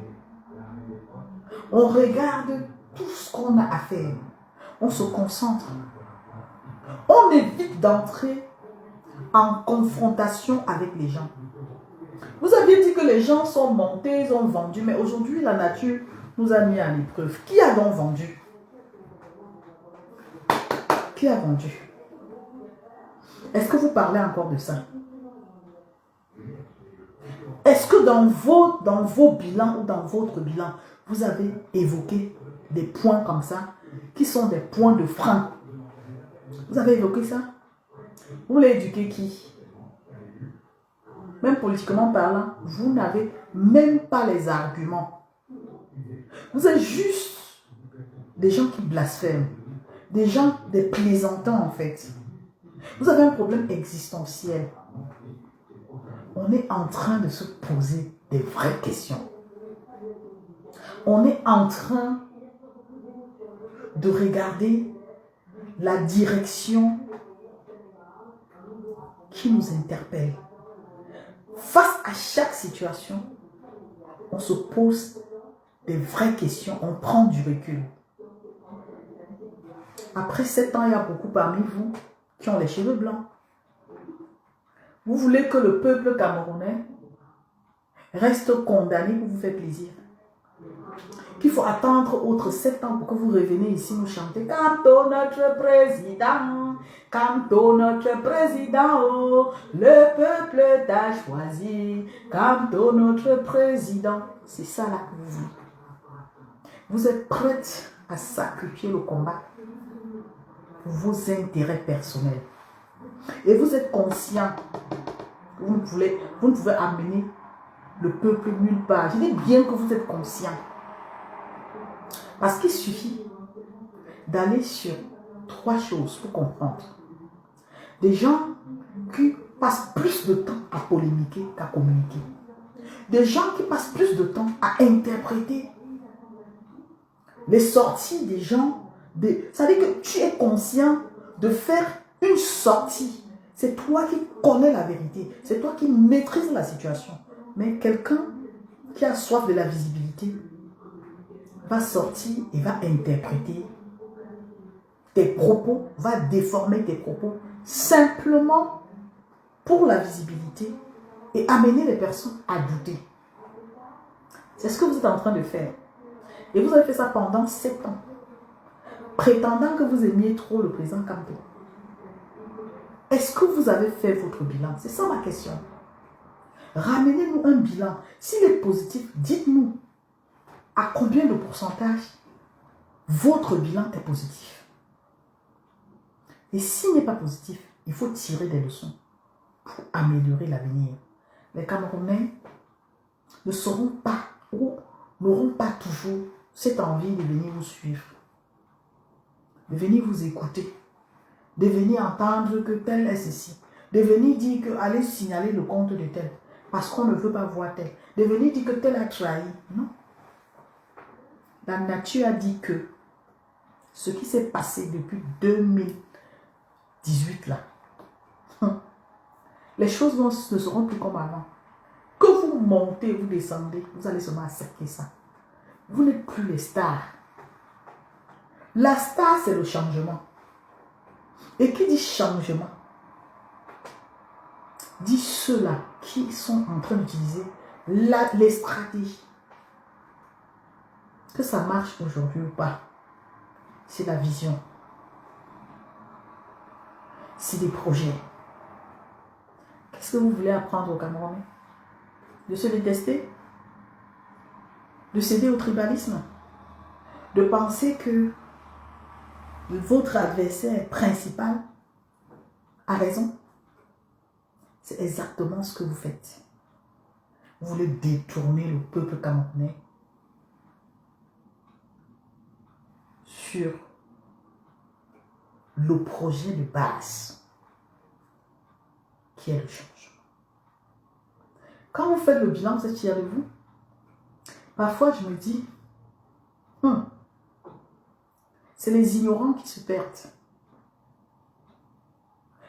On regarde tout ce qu'on a à faire. On se concentre. On évite d'entrer en confrontation avec les gens. Vous aviez dit que les gens sont montés, ils ont vendu, mais aujourd'hui la nature nous a mis à l'épreuve. Qui a donc vendu? Qui a vendu? Est-ce que vous parlez encore de ça? Est-ce que dans vos bilans ou dans votre bilan, vous avez évoqué des points comme ça, qui sont des points de frein? Vous avez évoqué ça? Vous voulez éduquer qui? Même politiquement parlant, vous n'avez même pas les arguments. Vous êtes juste des gens qui blasphèment, des gens, des plaisantants en fait. Vous avez un problème existentiel. On est en train de se poser des vraies questions. On est en train de regarder la direction qui nous interpelle. Face à chaque situation, on se pose des vraies questions, on prend du recul. Après 7 ans, il y a beaucoup parmi vous qui ont les cheveux blancs. Vous voulez que le peuple camerounais reste condamné pour vous faire plaisir. Qu'il faut attendre autres 7 ans pour que vous reveniez ici nous chanter Canto notre président, Canto notre président, oh, le peuple t'a choisi, Canto notre président. C'est ça là que vous voulez. Vous êtes prête à sacrifier le combat pour vos intérêts personnels. Et vous êtes conscient que vous ne pouvez amener le peuple nulle part. Je dis bien que vous êtes conscient. Parce qu'il suffit d'aller sur 3 choses pour comprendre. Des gens qui passent plus de temps à polémiquer qu'à communiquer. Des gens qui passent plus de temps à interpréter les sorties des gens. Ça veut dire que tu es conscient de faire une sortie. C'est toi qui connais la vérité. C'est toi qui maîtrises la situation. Mais quelqu'un qui a soif de la visibilité va sortir et va interpréter tes propos, va déformer tes propos simplement pour la visibilité et amener les personnes à douter. C'est ce que vous êtes en train de faire. Et vous avez fait ça pendant 7 ans, prétendant que vous aimiez trop le président Campo. Est-ce que vous avez fait votre bilan? C'est ça ma question. Ramenez-nous un bilan. S'il est positif, dites-nous à combien de pourcentage votre bilan est positif. Et s'il n'est pas positif, il faut tirer des leçons pour améliorer l'avenir. Les Camerounais ne seront pas ou n'auront pas toujours cette envie de venir vous suivre, de venir vous écouter, de venir entendre que tel est ceci, de venir dire que allez signaler le compte de tel, parce qu'on ne veut pas voir tel, de venir dire que tel a trahi. Non. La nature a dit que ce qui s'est passé depuis 2018 là, les choses ne seront plus comme avant. Que vous montez, vous descendez, vous allez seulement accepter ça. Vous n'êtes plus les stars. La star, c'est le changement. Et qui dit changement, dit ceux-là qui sont en train d'utiliser les stratégies. Que ça marche aujourd'hui ou pas, c'est la vision. C'est des projets. Qu'est-ce que vous voulez apprendre au Cameroun? De se détester? De céder au tribalisme? De penser que votre adversaire principal a raison? C'est exactement ce que vous faites. Vous voulez détourner le peuple camerounais sur le projet de base qui est le changement. Quand vous faites le bilan, vous êtes fiers de vous? Parfois, je me dis, c'est les ignorants qui se perdent.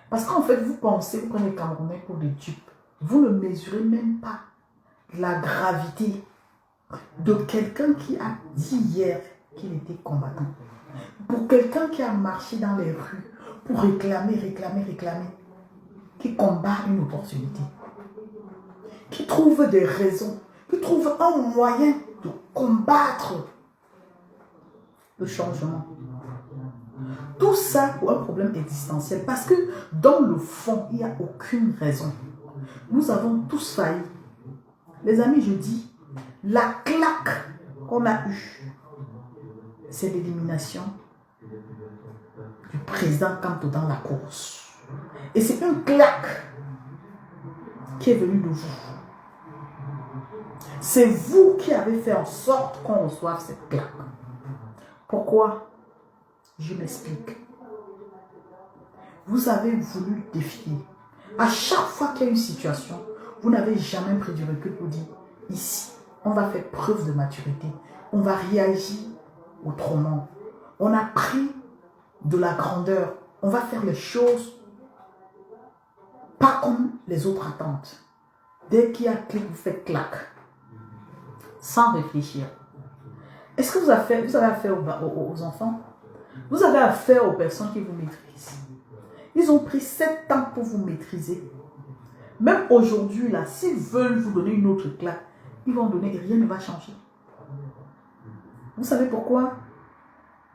Parce qu'en fait, vous pensez, vous prenez les Camerounais pour des dupes. Vous ne mesurez même pas la gravité de quelqu'un qui a dit hier qu'il était combattant. Pour quelqu'un qui a marché dans les rues pour réclamer, qui combat une opportunité, qui trouve des raisons, qui trouve un moyen de combattre le changement. Tout ça pour un problème existentiel. Parce que dans le fond, il n'y a aucune raison. Nous avons tous failli. Les amis, je dis, la claque qu'on a eue, c'est l'élimination du président Campo dans la course. Et c'est une claque qui est venue de vous. C'est vous qui avez fait en sorte qu'on reçoive cette claque. Pourquoi? Je m'explique. Vous avez voulu défier. À chaque fois qu'il y a une situation, vous n'avez jamais pris du recul pour dire, ici, on va faire preuve de maturité. On va réagir autrement. On a pris de la grandeur. On va faire les choses pas comme les autres attendent. Dès qu'il y a clic, vous faites clac. Sans réfléchir. Est-ce que vous avez affaire aux enfants? Vous avez affaire aux personnes qui vous maîtrisent. Ils ont pris 7 ans pour vous maîtriser. Même aujourd'hui, là, s'ils veulent vous donner une autre claque, ils vont donner et rien ne va changer. Vous savez pourquoi?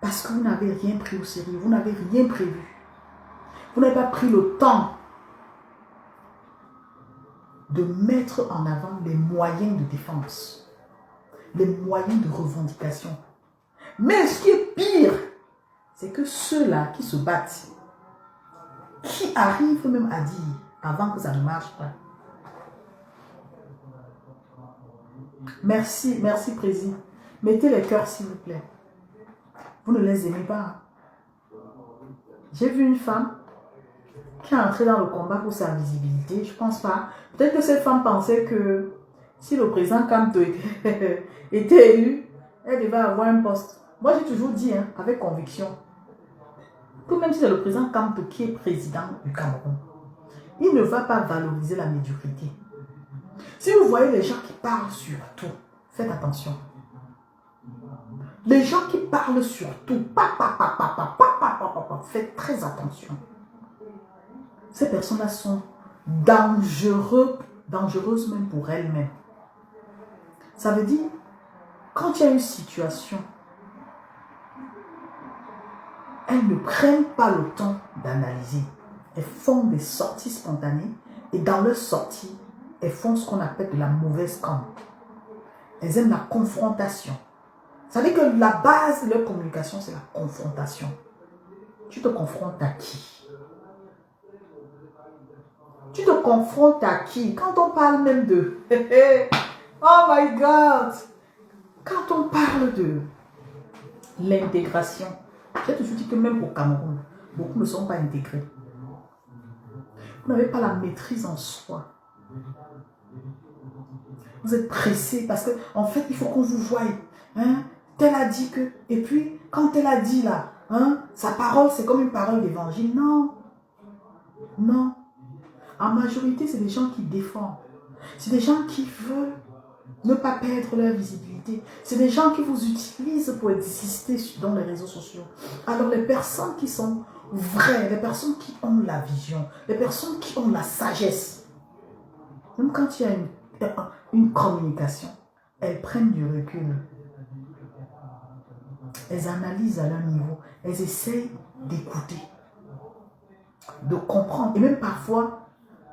Parce que vous n'avez rien pris au sérieux. Vous n'avez rien prévu. Vous n'avez pas pris le temps de mettre en avant les moyens de défense, les moyens de revendication. Mais ce qui est pire, c'est que ceux-là qui se battent, qui arrivent même à dire, avant que ça ne marche pas. Merci, merci Président. Mettez les cœurs s'il vous plaît. Vous ne les aimez pas. Hein? J'ai vu une femme qui est entrée dans le combat pour sa visibilité. Je pense pas. Peut-être que cette femme pensait que si le président Kamto était élu, elle devait avoir un poste. Moi, j'ai toujours dit, hein, avec conviction, que même si c'est le président Kamto qui est président du Cameroun, il ne va pas valoriser la médiocrité. Si vous voyez les gens qui parlent sur tout, faites attention. Les gens qui parlent sur tout, faites très attention. Ces personnes-là sont dangereuses même pour elles-mêmes. Ça veut dire, quand il y a une situation, elles ne prennent pas le temps d'analyser. Elles font des sorties spontanées et dans leurs sorties, elles font ce qu'on appelle de la mauvaise com. Elles aiment la confrontation. Ça veut dire que la base de leur communication, c'est la confrontation. Tu te confrontes à qui? Tu te confrontes à qui? Quand on parle même de... oh my God! Quand on parle de l'intégration, j'ai toujours dit que même au Cameroun, beaucoup ne sont pas intégrés. Vous n'avez pas la maîtrise en soi. Vous êtes pressé parce que, en fait, il faut qu'on vous voie. Hein? Tel a dit que... Et puis, quand elle a dit là, hein, sa parole, c'est comme une parole d'évangile. Non. Non. En majorité, c'est des gens qui défendent. C'est des gens qui veulent ne pas perdre leur visibilité. C'est des gens qui vous utilisent pour exister dans les réseaux sociaux. Alors, les personnes qui sont vraies, les personnes qui ont la vision, les personnes qui ont la sagesse, même quand il y a une communication, elles prennent du recul. Elles analysent à leur niveau. Elles essayent d'écouter, de comprendre. Et même parfois,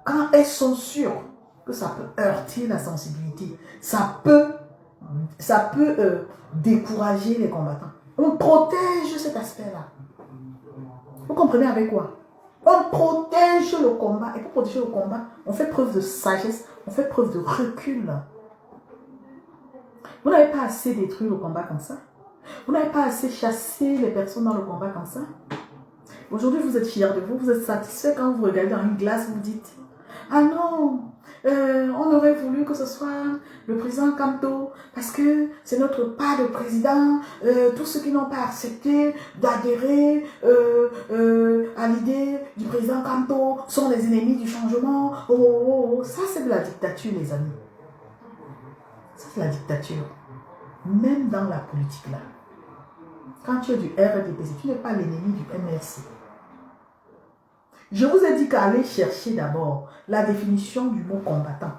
quand elles sont sûres que ça peut heurter la sensibilité, ça peut décourager les combattants. On protège cet aspect-là. Vous comprenez avec quoi? On protège le combat. Et pour protéger le combat, on fait preuve de sagesse, on fait preuve de recul. Vous n'avez pas assez détruit le combat comme ça? Vous n'avez pas assez chassé les personnes dans le combat comme ça? Aujourd'hui, vous êtes fiers de vous, vous êtes satisfait quand vous regardez dans une glace, vous dites « Ah non, on aurait voulu que ce soit le président Kamto parce que c'est notre pas de président. Tous ceux qui n'ont pas accepté d'adhérer à l'idée du président Kamto sont les ennemis du changement. Oh, oh, oh. » Ça, c'est de la dictature, les amis. Ça, c'est la dictature. Même dans la politique, là. Quand tu es du RDPC, tu n'es pas l'ennemi du MRC. Je vous ai dit qu'aller chercher d'abord la définition du mot combattant.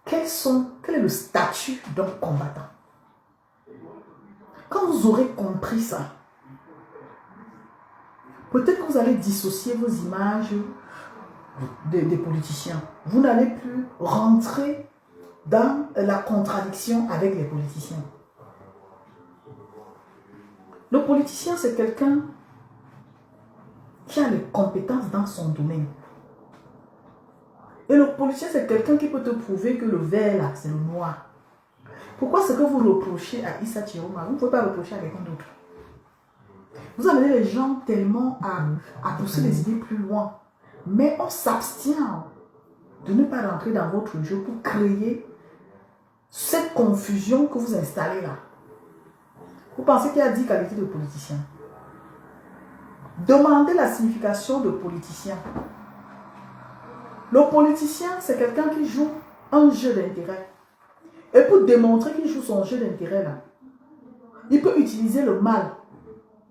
Quel est le statut d'un combattant? Quand vous aurez compris ça, peut-être que vous allez dissocier vos images des politiciens. Vous n'allez plus rentrer dans la contradiction avec les politiciens. Le politicien, c'est quelqu'un qui a les compétences dans son domaine. Et le politicien, c'est quelqu'un qui peut te prouver que le vert, là, c'est le noir. Pourquoi ce que vous reprochez à Issa Chiroma, vous ne pouvez pas reprocher à quelqu'un d'autre? Vous amenez les gens tellement à pousser les idées plus loin. Mais on s'abstient de ne pas rentrer dans votre jeu pour créer cette confusion que vous installez là. Vous pensez qu'il y a 10 qualités de politicien? Demandez la signification de politicien. Le politicien, c'est quelqu'un qui joue un jeu d'intérêt. Et pour démontrer qu'il joue son jeu d'intérêt là, Il peut utiliser le mal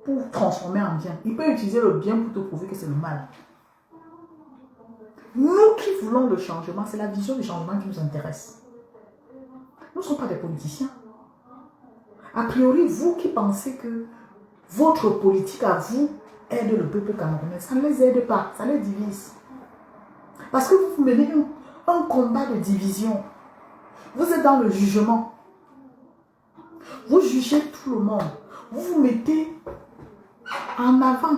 pour transformer en bien. Il peut utiliser le bien pour te prouver que c'est le mal. Nous qui voulons le changement, c'est la vision du changement qui nous intéresse. Nous ne sommes pas des politiciens. A priori, vous qui pensez que votre politique à vous aide le peuple camerounais, ça ne les aide pas, ça les divise. Parce que vous menez un combat de division. Vous êtes dans le jugement. Vous jugez tout le monde. Vous vous mettez en avant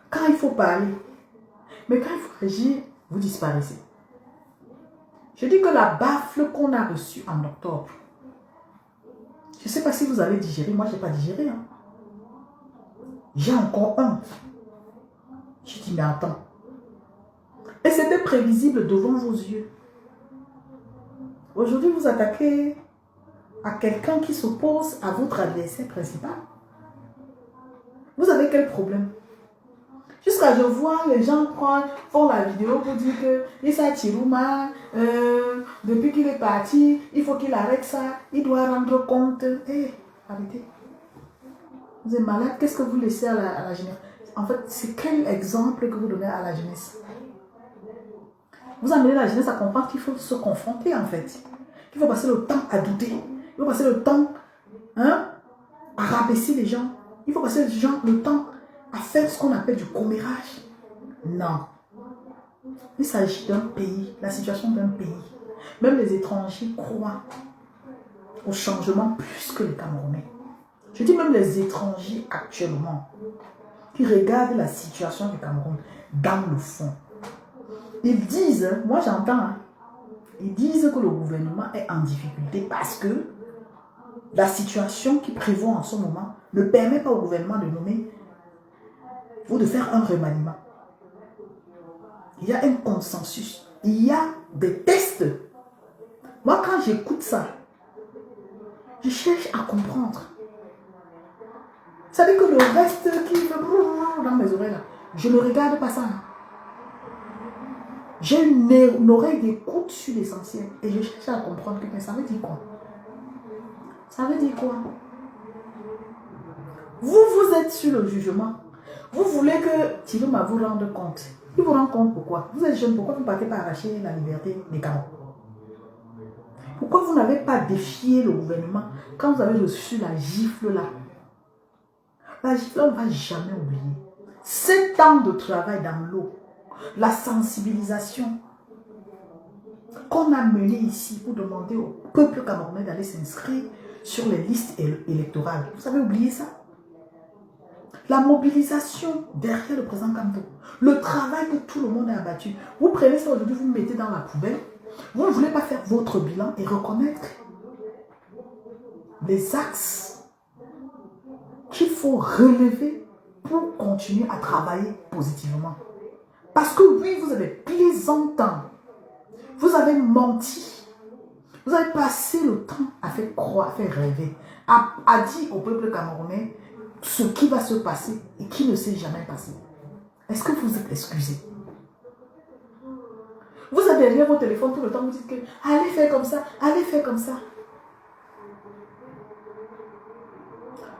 quand il faut parler. Mais quand il faut agir, vous disparaissez. Je dis que la baffle qu'on a reçue en octobre, je ne sais pas si vous avez digéré. Moi, je n'ai pas digéré. Hein. J'ai encore un. Je dis, mais attends. Et c'était prévisible devant vos yeux. Aujourd'hui, vous attaquez à quelqu'un qui s'oppose à votre adversaire principal. Vous avez quel problème? Jusqu'à je vois les gens font la vidéo pour dire que Issa Chirouma, depuis qu'il est parti, il faut qu'il arrête ça, il doit rendre compte. Hé, arrêtez. Vous êtes malade, qu'est-ce que vous laissez à la jeunesse? En fait, c'est quel exemple que vous donnez à la jeunesse? Vous amenez la jeunesse à comprendre qu'il faut se confronter en fait. Qu'il faut passer le temps à douter. Il faut passer le temps à rabaisser les gens. Il faut passer le temps à faire ce qu'on appelle du commérage. Non. Il s'agit d'un pays, la situation d'un pays. Même les étrangers croient au changement plus que les Camerounais. Je dis même les étrangers actuellement qui regardent la situation du Cameroun dans le fond. Ils disent, moi j'entends, hein, ils disent que le gouvernement est en difficulté parce que la situation qui prévaut en ce moment ne permet pas au gouvernement de nommer ou de faire un remaniement. Il y a un consensus. Il y a des tests. Moi, quand j'écoute ça, je cherche à comprendre. Ça veut dire que le reste qui fait dans mes oreilles, là, je ne regarde pas ça. J'ai une oreille d'écoute sur l'essentiel et je cherche à comprendre que ça veut dire quoi. Ça veut dire quoi? Vous êtes sur le jugement. Vous voulez que Chirouma vous rende compte. Il vous rend compte pourquoi? Vous êtes jeune, pourquoi vous ne partez pas arracher la liberté des Camerounais? Pourquoi vous n'avez pas défié le gouvernement quand vous avez reçu la gifle là? La gifle, on ne va jamais oublier. 7 ans de travail dans l'eau, la sensibilisation qu'on a menée ici pour demander au peuple camerounais d'aller s'inscrire sur les listes électorales. Vous avez oublié ça? La mobilisation derrière le président Kamto, le travail que tout le monde a abattu. Vous prenez ça aujourd'hui, vous mettez dans la poubelle. Vous ne voulez pas faire votre bilan et reconnaître les axes qu'il faut relever pour continuer à travailler positivement. Parce que oui, vous avez plaisanté, vous avez menti, vous avez passé le temps à faire croire, à faire rêver, à dire au peuple camerounais ce qui va se passer et qui ne s'est jamais passé. Est-ce que vous êtes excusé? Vous êtes derrière vos téléphones tout le temps, vous dites que allez faire comme ça, allez faire comme ça.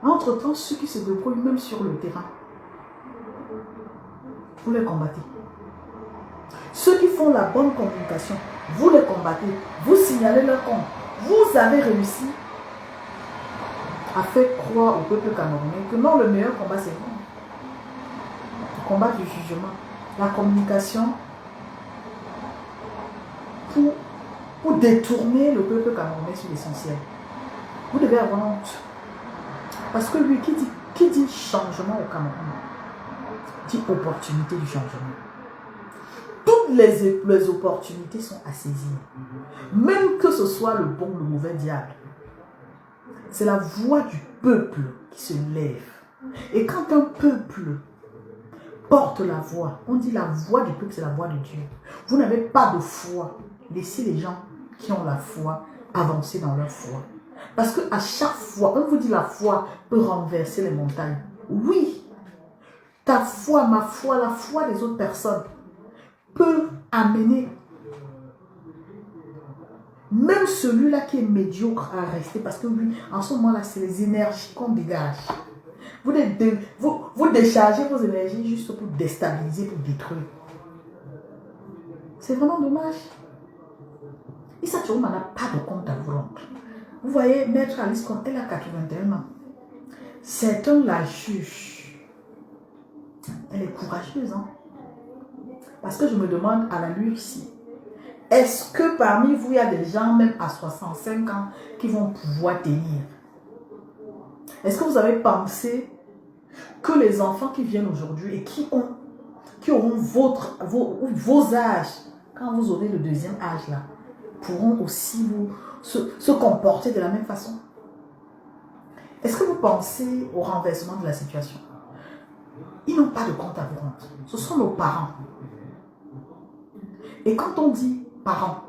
Entre-temps, ceux qui se débrouillent même sur le terrain, vous les combattez. Ceux qui font la bonne communication, vous les combattez. Vous signalez leur compte. Vous avez réussi à faire croire au peuple camerounais que non, le meilleur combat c'est vous. Le combat du jugement, la communication pour détourner le peuple camerounais sur l'essentiel. Vous devez avoir honte. Parce que lui qui dit changement au Cameroun, dit opportunité du changement. Toutes les opportunités sont à saisir. Même que ce soit le bon ou le mauvais diable. C'est la voix du peuple qui se lève. Et quand un peuple porte la voix, on dit la voix du peuple, c'est la voix de Dieu. Vous n'avez pas de foi. Laissez les gens qui ont la foi avancer dans leur foi. Parce qu'à chaque fois, on vous dit la foi peut renverser les montagnes. Oui, ta foi, ma foi, la foi des autres personnes peut amener Même celui-là qui est médiocre à rester, parce que lui, en ce moment-là, c'est les énergies qu'on dégage. Vous déchargez vos énergies juste pour déstabiliser, pour détruire. C'est vraiment dommage. Et ça, tu vois, n'a pas de compte à vous rendre. Vous voyez, Maître Alice, elle a 81 ans. Certains la jugent. Elle est courageuse, hein. Parce que je me demande à la lui ici, est-ce que parmi vous, il y a des gens, même à 65 ans, qui vont pouvoir tenir? Est-ce que vous avez pensé que les enfants qui viennent aujourd'hui et qui auront vos âges, quand vous aurez le deuxième âge là, pourront aussi se comporter de la même façon? Est-ce que vous pensez au renversement de la situation? Ils n'ont pas de compte à vous rendre. Ce sont nos parents. Et quand on dit parents,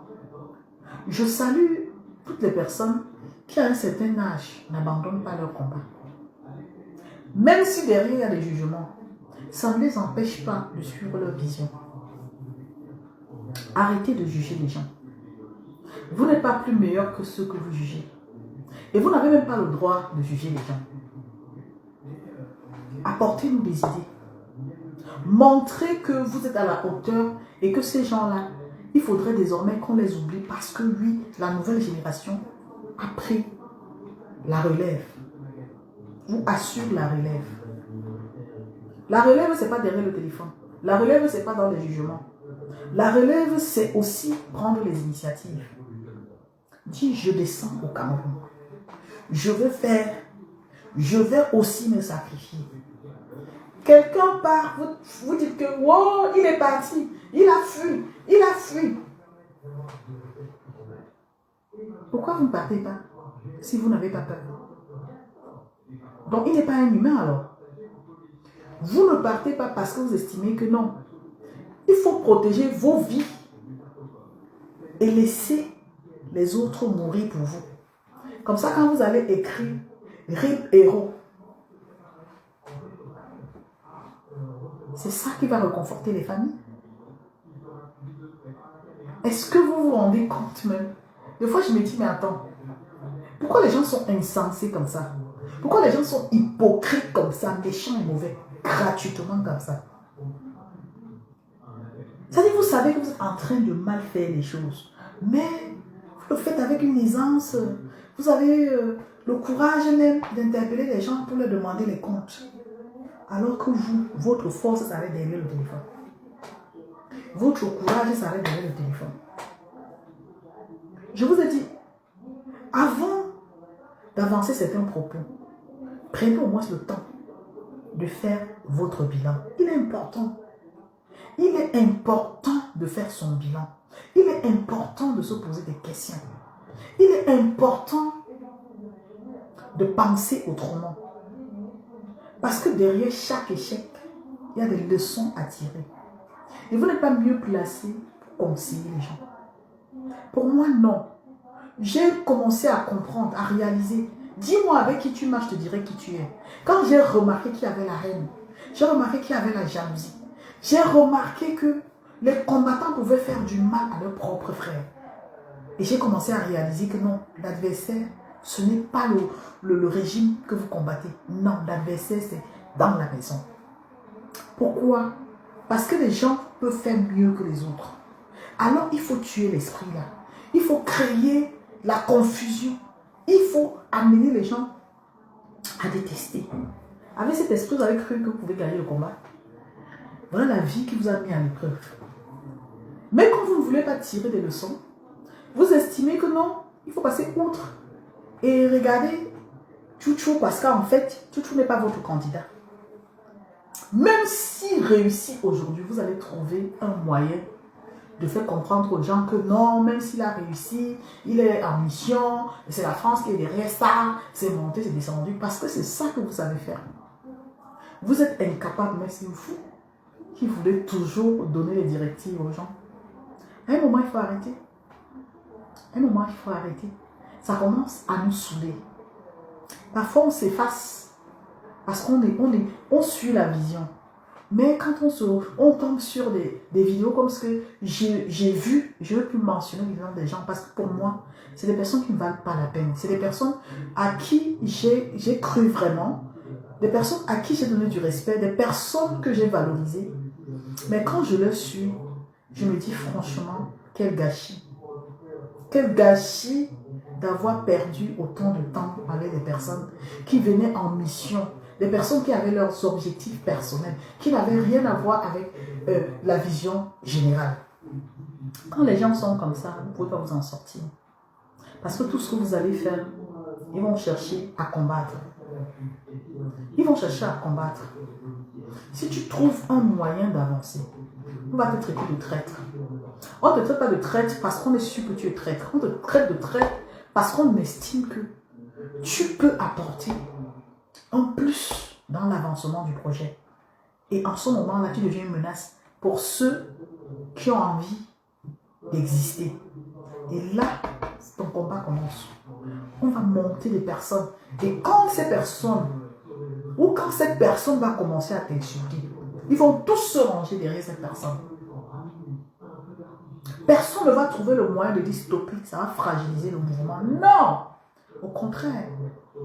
je salue toutes les personnes qui à un certain âge n'abandonnent pas leur combat. Même si derrière il y a des jugements, ça ne les empêche pas de suivre leur vision. Arrêtez de juger les gens. Vous n'êtes pas plus meilleur que ceux que vous jugez. Et vous n'avez même pas le droit de juger les gens. Apportez-nous des idées. Montrez que vous êtes à la hauteur et que ces gens-là, il faudrait désormais qu'on les oublie parce que lui, la nouvelle génération, a pris la relève. Vous assure la relève. La relève, ce n'est pas derrière le téléphone. La relève, ce n'est pas dans les jugements. La relève, c'est aussi prendre les initiatives. Dis, je descends au Cameroun. Je vais aussi me sacrifier. Quelqu'un part, vous dites que, wow, il est parti, il a fui. Pourquoi vous ne partez pas si vous n'avez pas peur? Donc, il n'est pas un humain alors. Vous ne partez pas parce que vous estimez que non. Il faut protéger vos vies et laisser les autres mourir pour vous. Comme ça, quand vous allez écrire RIP héros, c'est ça qui va réconforter les familles. Est-ce que vous vous rendez compte même? Des fois, je me dis, mais attends, pourquoi les gens sont insensés comme ça? Pourquoi les gens sont hypocrites comme ça, méchants et mauvais, gratuitement comme ça? C'est-à-dire, vous savez que vous êtes en train de mal faire les choses, mais vous le faites avec une aisance. Vous avez le courage même d'interpeller les gens pour leur demander les comptes. Alors que vous, votre force s'arrête derrière le téléphone. Votre courage s'arrête derrière le téléphone. Je vous ai dit, avant d'avancer certains propos, prenez au moins le temps de faire votre bilan. Il est important. Il est important de faire son bilan. Il est important de se poser des questions. Il est important de penser autrement. Parce que derrière chaque échec, il y a des leçons à tirer. Et vous n'êtes pas mieux placé pour conseiller les gens. Pour moi, non. J'ai commencé à comprendre, à réaliser. Dis-moi avec qui tu marches, je te dirai qui tu es. Quand j'ai remarqué qu'il y avait la haine, j'ai remarqué qu'il y avait la jalousie, j'ai remarqué que les combattants pouvaient faire du mal à leurs propres frères. Et j'ai commencé à réaliser que non, l'adversaire, ce n'est pas le régime que vous combattez. Non, l'adversaire, c'est dans la maison. Pourquoi? Parce que les gens peuvent faire mieux que les autres. Alors, il faut tuer l'esprit là. Il faut créer la confusion. Il faut amener les gens à détester. Avec cet esprit, vous avez cru que vous pouvez gagner le combat. Voilà la vie qui vous a mis à l'épreuve. Mais quand vous ne voulez pas tirer des leçons, vous estimez que non, il faut passer outre. Et regardez Chouchou, parce qu'en fait, Chouchou n'est pas votre candidat. Même s'il réussit aujourd'hui, vous allez trouver un moyen de faire comprendre aux gens que non, même s'il a réussi, il est en mission, c'est la France qui est derrière ça, c'est monté, c'est descendu, parce que c'est ça que vous savez faire. Vous êtes incapable, mais c'est vous qui voulez toujours donner les directives aux gens. À un moment, il faut arrêter. À un moment, il faut arrêter. Ça commence à nous saouler. Parfois, on s'efface parce qu'on suit la vision. Mais quand on tombe sur des vidéos comme ce que j'ai vu, je ne veux plus mentionner les noms des gens parce que pour moi, c'est des personnes qui ne valent pas la peine. C'est des personnes à qui j'ai cru vraiment, des personnes à qui j'ai donné du respect, des personnes que j'ai valorisées. Mais quand je le suis, je me dis franchement, quel gâchis. Quel gâchis d'avoir perdu autant de temps avec des personnes qui venaient en mission, des personnes qui avaient leurs objectifs personnels, qui n'avaient rien à voir avec la vision générale. Quand les gens sont comme ça, vous ne pouvez pas vous en sortir. Parce que tout ce que vous allez faire, ils vont chercher à combattre. Ils vont chercher à combattre. Si tu trouves un moyen d'avancer, on va te traiter de traître. On ne te traite pas de traître parce qu'on est sûr que tu es traître. On te traite de traître parce qu'on estime que tu peux apporter un plus dans l'avancement du projet. Et en ce moment-là, tu deviens une menace pour ceux qui ont envie d'exister. Et là, ton combat commence. On va monter des personnes. Et quand ces personnes, ou quand cette personne va commencer à t'insulter, ils vont tous se ranger derrière cette personne. Personne ne va trouver le moyen de dire stopper, ça va fragiliser le mouvement. Non! Au contraire,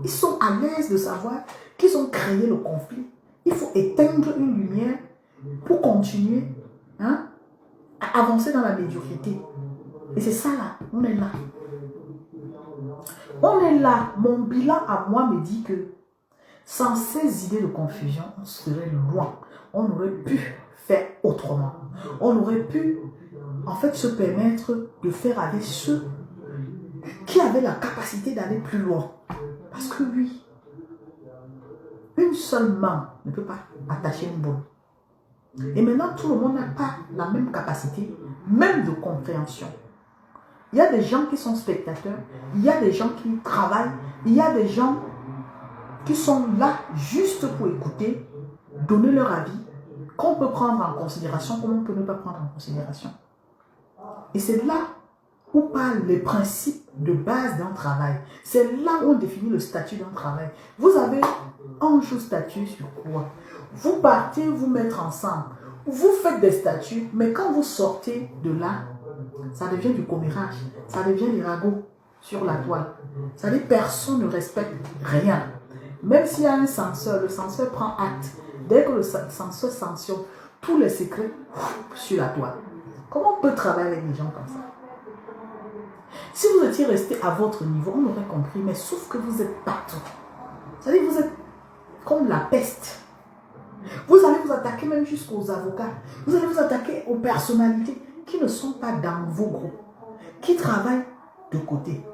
ils sont à l'aise de savoir qu'ils ont créé le conflit. Il faut éteindre une lumière pour continuer à avancer dans la médiocrité. Et c'est ça là, on est là. On est là. Mon bilan à moi me dit que sans ces idées de confusion, on serait loin. On aurait pu faire autrement. On aurait pu en fait se permettre de faire avec ceux qui avaient la capacité d'aller plus loin. Parce que oui, une seule main ne peut pas attacher une boule. Et maintenant, tout le monde n'a pas la même capacité, même de compréhension. Il y a des gens qui sont spectateurs, il y a des gens qui travaillent, il y a des gens qui sont là juste pour écouter, donner leur avis, qu'on peut prendre en considération, comme on peut ne pas prendre en considération. Et c'est là où parlent les principes de base d'un travail. C'est là où on définit le statut d'un travail. Vous avez un jour statut sur quoi? Vous partez vous mettre ensemble. Vous faites des statuts, mais quand vous sortez de là, ça devient du commérage. Ça devient des ragots sur la toile. Ça veut dire que personne ne respecte rien. Même s'il y a un censeur, le censeur prend acte. Dès que le censeur sanctionne, tous les secrets sur la toile. Comment on peut travailler avec des gens comme ça? Si vous étiez resté à votre niveau, on aurait compris, mais sauf que vous êtes partout. C'est-à-dire que vous êtes comme la peste. Vous allez vous attaquer même jusqu'aux avocats. Vous allez vous attaquer aux personnalités qui ne sont pas dans vos groupes, qui travaillent de côté.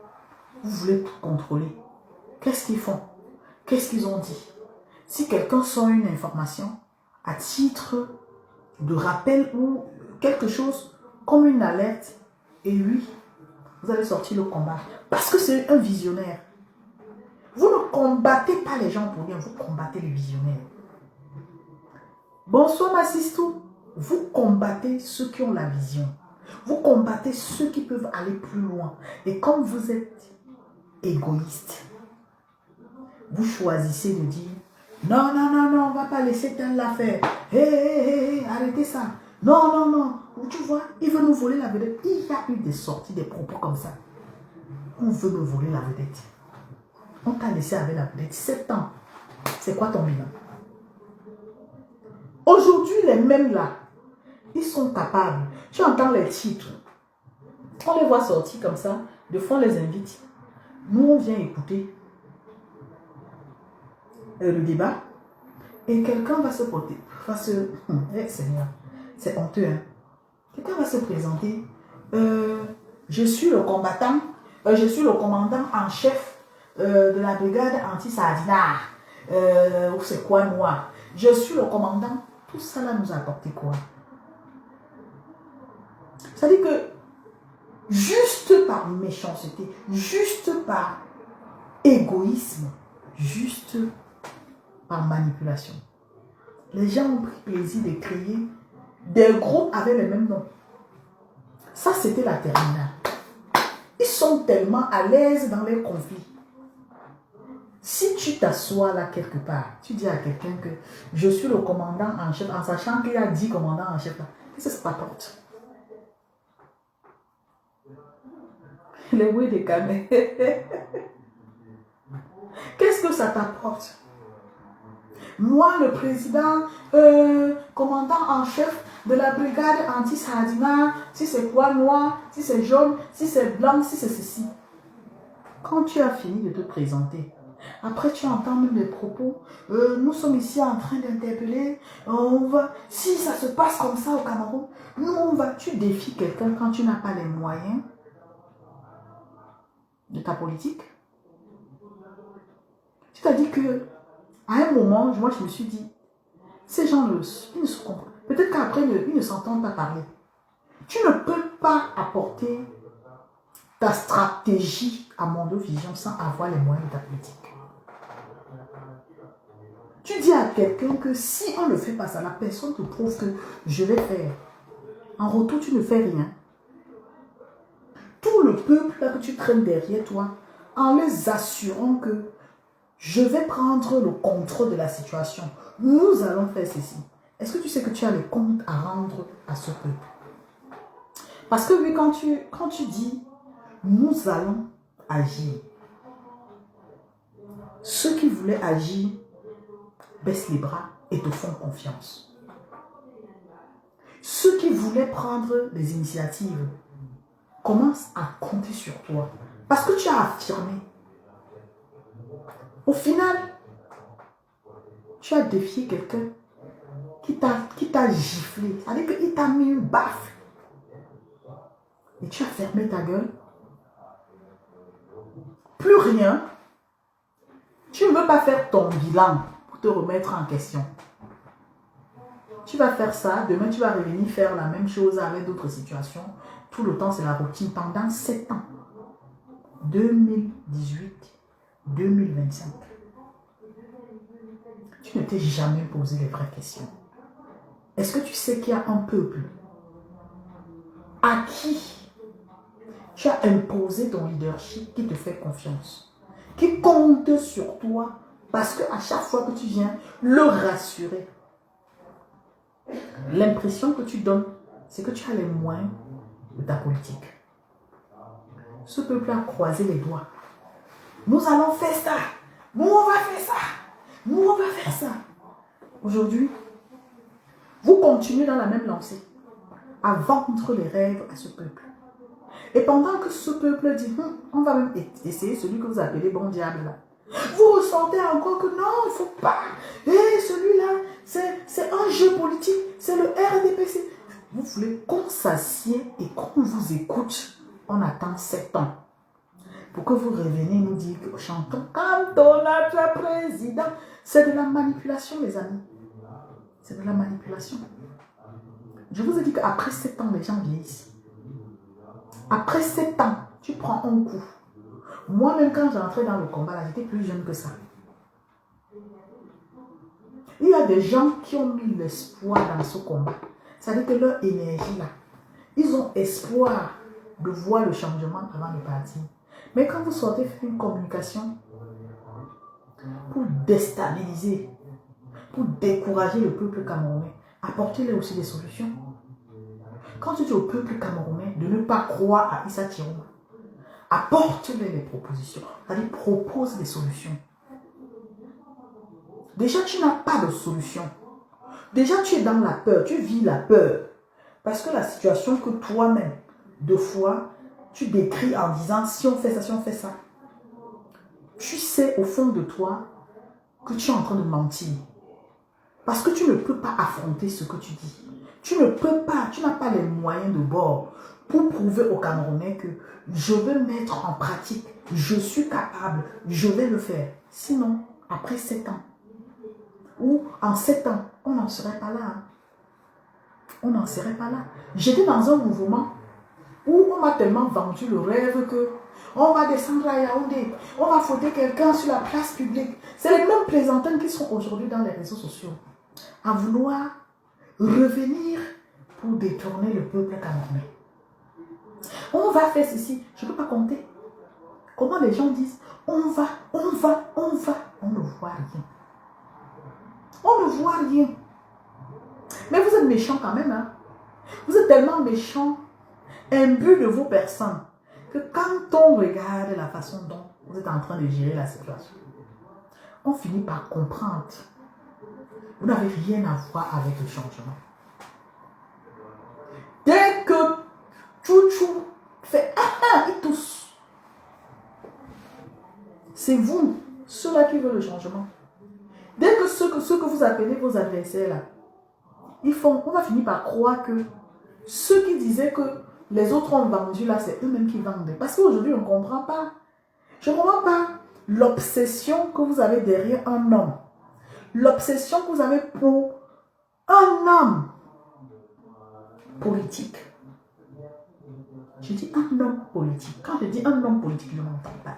Vous voulez tout contrôler. Qu'est-ce qu'ils font? Qu'est-ce qu'ils ont dit? Si quelqu'un sort une information à titre de rappel ou quelque chose comme une alerte, et lui, vous allez sortir le combat. Parce que c'est un visionnaire. Vous ne combattez pas les gens pour rien, vous combattez les visionnaires. Bonsoir Massistou. Vous combattez ceux qui ont la vision. Vous combattez ceux qui peuvent aller plus loin. Et comme vous êtes égoïste, vous choisissez de dire non, non, non, non, on ne va pas laisser tel la faire. Hé, arrêtez ça. Non, non, non. Tu vois, il veut nous voler la vedette. Il y a eu des sorties, des propos comme ça. On veut nous voler la vedette. On t'a laissé avec la vedette 7 ans. C'est quoi ton bilan? Aujourd'hui, les mêmes là, ils sont capables. Tu entends les titres. On les voit sortir comme ça. De fois, on les invite. Nous, on vient écouter le débat. Et quelqu'un va se porter. Seigneur, c'est honteux. Hein? Quelqu'un va se présenter. Je suis le combattant. Je suis le commandant en chef de la brigade anti-Sardinard. C'est quoi, moi? Je suis le commandant. Tout ça là nous a apporté quoi? C'est-à-dire que juste par méchanceté, juste par égoïsme, juste par manipulation, les gens ont pris plaisir de créer des groupes avec les mêmes noms. Ça, c'était la terminale. Ils sont tellement à l'aise dans les conflits. Si tu t'assois là quelque part, tu dis à quelqu'un que je suis le commandant en chef, en sachant qu'il y a 10 commandants en chef là, qu'est-ce que ça t'apporte? Les oui des camés. Qu'est-ce que ça t'apporte? Moi, le président, commandant en chef de la brigade anti-sardinat, si c'est quoi noir, si c'est jaune, si c'est blanc, si c'est ceci. Quand tu as fini de te présenter, après tu entends même les propos, nous sommes ici en train d'interpeller, on va, si ça se passe comme ça au Cameroun, nous on va, tu défies quelqu'un quand tu n'as pas les moyens de ta politique. Tu t'as dit que, à un moment, moi je me suis dit, ces gens, ils ne se comprennent. Peut-être qu'après, ils ne s'entendent pas parler. Tu ne peux pas apporter ta stratégie à Mondo Vision sans avoir les moyens de ta politique. Tu dis à quelqu'un que si on ne fait pas ça, la personne te prouve que je vais faire. En retour, tu ne fais rien. Tout le peuple là que tu traînes derrière toi, en les assurant que je vais prendre le contrôle de la situation. Nous allons faire ceci. Est-ce que tu sais que tu as les comptes à rendre à ce peuple? Parce que oui, quand tu dis nous allons agir, ceux qui voulaient agir baissent les bras et te font confiance. Ceux qui voulaient prendre les initiatives commencent à compter sur toi. Parce que tu as affirmé. Au final, tu as défié quelqu'un qui t'a giflé. C'est-à-dire qu'il t'a mis une baffe. Et tu as fermé ta gueule. Plus rien. Tu ne veux pas faire ton bilan pour te remettre en question. Tu vas faire ça. Demain, tu vas revenir faire la même chose avec d'autres situations. Tout le temps, c'est la routine pendant 7 ans. 2018, 2025. Tu ne t'es jamais posé les vraies questions. Est-ce que tu sais qu'il y a un peuple à qui tu as imposé ton leadership qui te fait confiance, qui compte sur toi parce qu'à chaque fois que tu viens le rassurer, l'impression que tu donnes, c'est que tu as les moyens de ta politique. Ce peuple a croisé les doigts. Nous allons faire ça. Nous, on va faire ça. Nous, on va faire ça. Aujourd'hui, vous continuez dans la même lancée à vendre les rêves à ce peuple. Et pendant que ce peuple dit, on va même essayer celui que vous appelez bon diable là. Vous ressentez encore que non, il ne faut pas. Et celui-là, c'est un jeu politique, c'est le RDPC. Vous voulez qu'on s'assied et qu'on vous écoute. On attend 7 ans. Pour que vous reveniez nous dire que chantons quand on a notre président. C'est de la manipulation, les amis. C'est de la manipulation. Je vous ai dit qu'après 7 ans, les gens vieillissent. Après 7 ans, tu prends un coup. Moi-même, quand j'entrais dans le combat, j'étais plus jeune que ça. Il y a des gens qui ont mis l'espoir dans ce combat. C'est-à-dire que leur énergie là, ils ont espoir de voir le changement avant de partir. Mais quand vous sortez faire une communication pour déstabiliser, pour décourager le peuple camerounais, apportez-leur aussi des solutions. Quand tu dis au peuple camerounais de ne pas croire à Issa Tirouma, apporte-leur les propositions. C'est-à-dire propose des solutions. Déjà, tu n'as pas de solution. Déjà, tu es dans la peur, tu vis la peur. Parce que la situation que toi-même, deux fois, tu décris en disant si on fait ça, si on fait ça. Tu sais au fond de toi que tu es en train de mentir. Parce que tu ne peux pas affronter ce que tu dis. Tu ne peux pas, tu n'as pas les moyens de bord pour prouver aux Camerounais que je veux mettre en pratique, je suis capable, je vais le faire. Sinon, après 7 ans, ou en 7 ans, on n'en serait pas là. Hein. On n'en serait pas là. J'étais dans un mouvement où on m'a tellement vendu le rêve que on va descendre à Yaoundé, on va fouetter quelqu'un sur la place publique. C'est les mêmes plaisantins qui sont aujourd'hui dans les réseaux sociaux à vouloir revenir pour détourner le peuple camerounais. On va faire ceci, je ne peux pas compter. Comment les gens disent, on va, on va, on va. On ne voit rien. On ne voit rien. Mais vous êtes méchants quand même. Hein? Vous êtes tellement méchants, imbus de vos personnes, que quand on regarde la façon dont vous êtes en train de gérer la situation, on finit par comprendre. Vous n'avez rien à voir avec le changement. Dès que Chouchou fait il tousse. C'est vous, ceux-là qui veulent le changement. Dès que ceux que vous appelez vos adversaires là, on va finir par croire que ceux qui disaient que les autres ont vendu là, c'est eux-mêmes qui vendent. Parce qu'aujourd'hui, on ne comprend pas. Je ne comprends pas l'obsession que vous avez derrière un homme. L'obsession que vous avez pour un homme politique. Je dis un homme politique. Quand je dis un homme politique, je ne m'entends pas.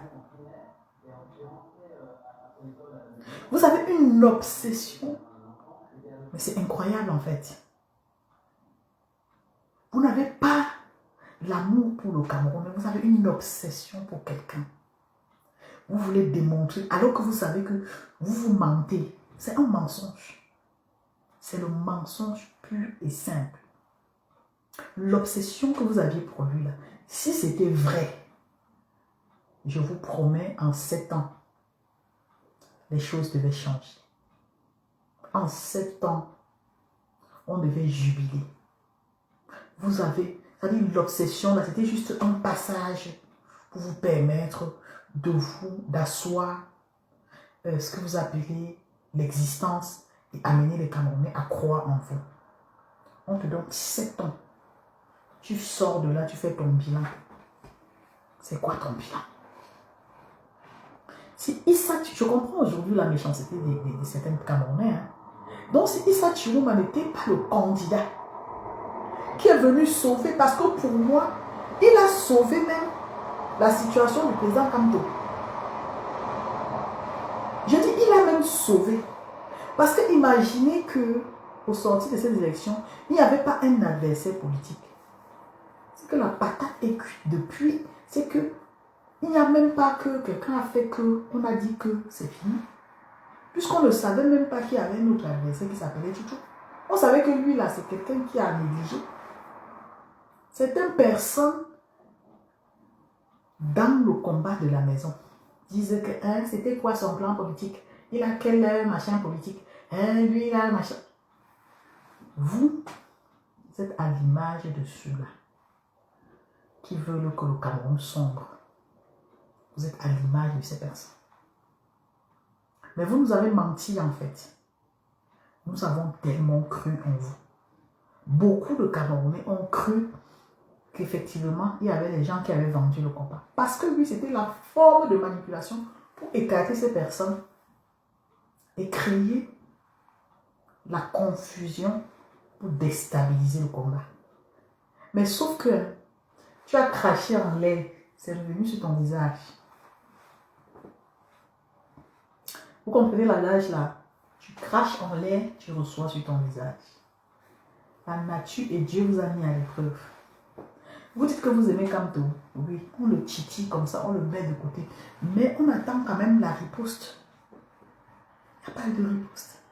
Vous avez une obsession. Mais c'est incroyable en fait. Vous n'avez pas l'amour pour le Cameroun, mais vous avez une obsession pour quelqu'un. Vous voulez démontrer, alors que vous savez que vous mentez. C'est un mensonge. C'est le mensonge pur et simple. L'obsession que vous aviez pour lui là, si c'était vrai, je vous promets, en 7 ans, les choses devaient changer. En 7 ans, on devait jubiler. Vous avez, l'obsession là, c'était juste un passage pour vous permettre de vous, d'asseoir ce que vous appelez l'existence et amener les Camerounais à croire en vous. On te donne 7 ans. Tu sors de là, tu fais ton bilan. C'est quoi ton bilan? Si Issa, je comprends aujourd'hui la méchanceté de certains Camerounais. Hein. Donc si Issa Chirouma n'était pas le candidat qui est venu sauver, parce que pour moi, il a sauvé même la situation du président Kamto. Je dis, il a même sauvé. Parce que imaginez que, au sortir de ces élections, il n'y avait pas un adversaire politique. C'est que la patate est cuite depuis. C'est que il n'y a même pas que quelqu'un a fait que, on a dit que c'est fini. Puisqu'on ne savait même pas qu'il y avait un autre adversaire qui s'appelait Chouchou. On savait que lui là, c'est quelqu'un qui a négligé. Certaines personnes, dans le combat de la maison, disaient que c'était quoi son plan politique? Il a quel machin politique? Lui, il a machin. Vous êtes à l'image de ceux-là qui veulent que le Cameroun sombre. Vous êtes à l'image de ces personnes. Mais vous nous avez menti en fait. Nous avons tellement cru en vous. Beaucoup de Camerounais ont cru qu'effectivement, il y avait des gens qui avaient vendu le combat. Parce que oui, c'était la forme de manipulation pour écarter ces personnes et créer la confusion pour déstabiliser le combat. Mais sauf que tu as craché en l'air, c'est revenu sur ton visage. Vous comprenez l'adage là? Tu craches en l'air, tu reçois sur ton visage. La nature et Dieu vous a mis à l'épreuve. Vous dites que vous aimez Kamto. Oui, on le titille comme ça, on le met de côté. Mais on attend quand même la riposte. Il n'y a pas de riposte.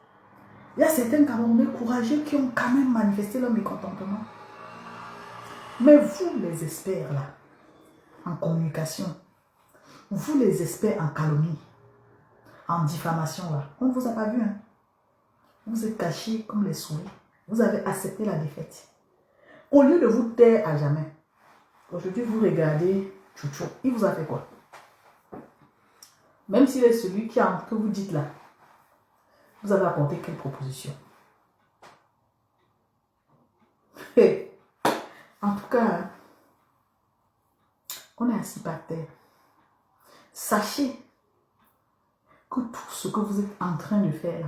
Il y a certains Camerounais courageux qui ont quand même manifesté leur mécontentement. Mais vous, les experts là, en communication, vous les experts en calomnie, en diffamation là, on ne vous a pas vu. Hein? Vous êtes cachés comme les souris. Vous avez accepté la défaite. Au lieu de vous taire à jamais, aujourd'hui vous regardez Chouchou. Il vous a fait quoi? Même s'il est celui que vous dites là, vous avez apporté quelle proposition? En tout cas, on est assis par terre. Sachez que tout ce que vous êtes en train de faire là,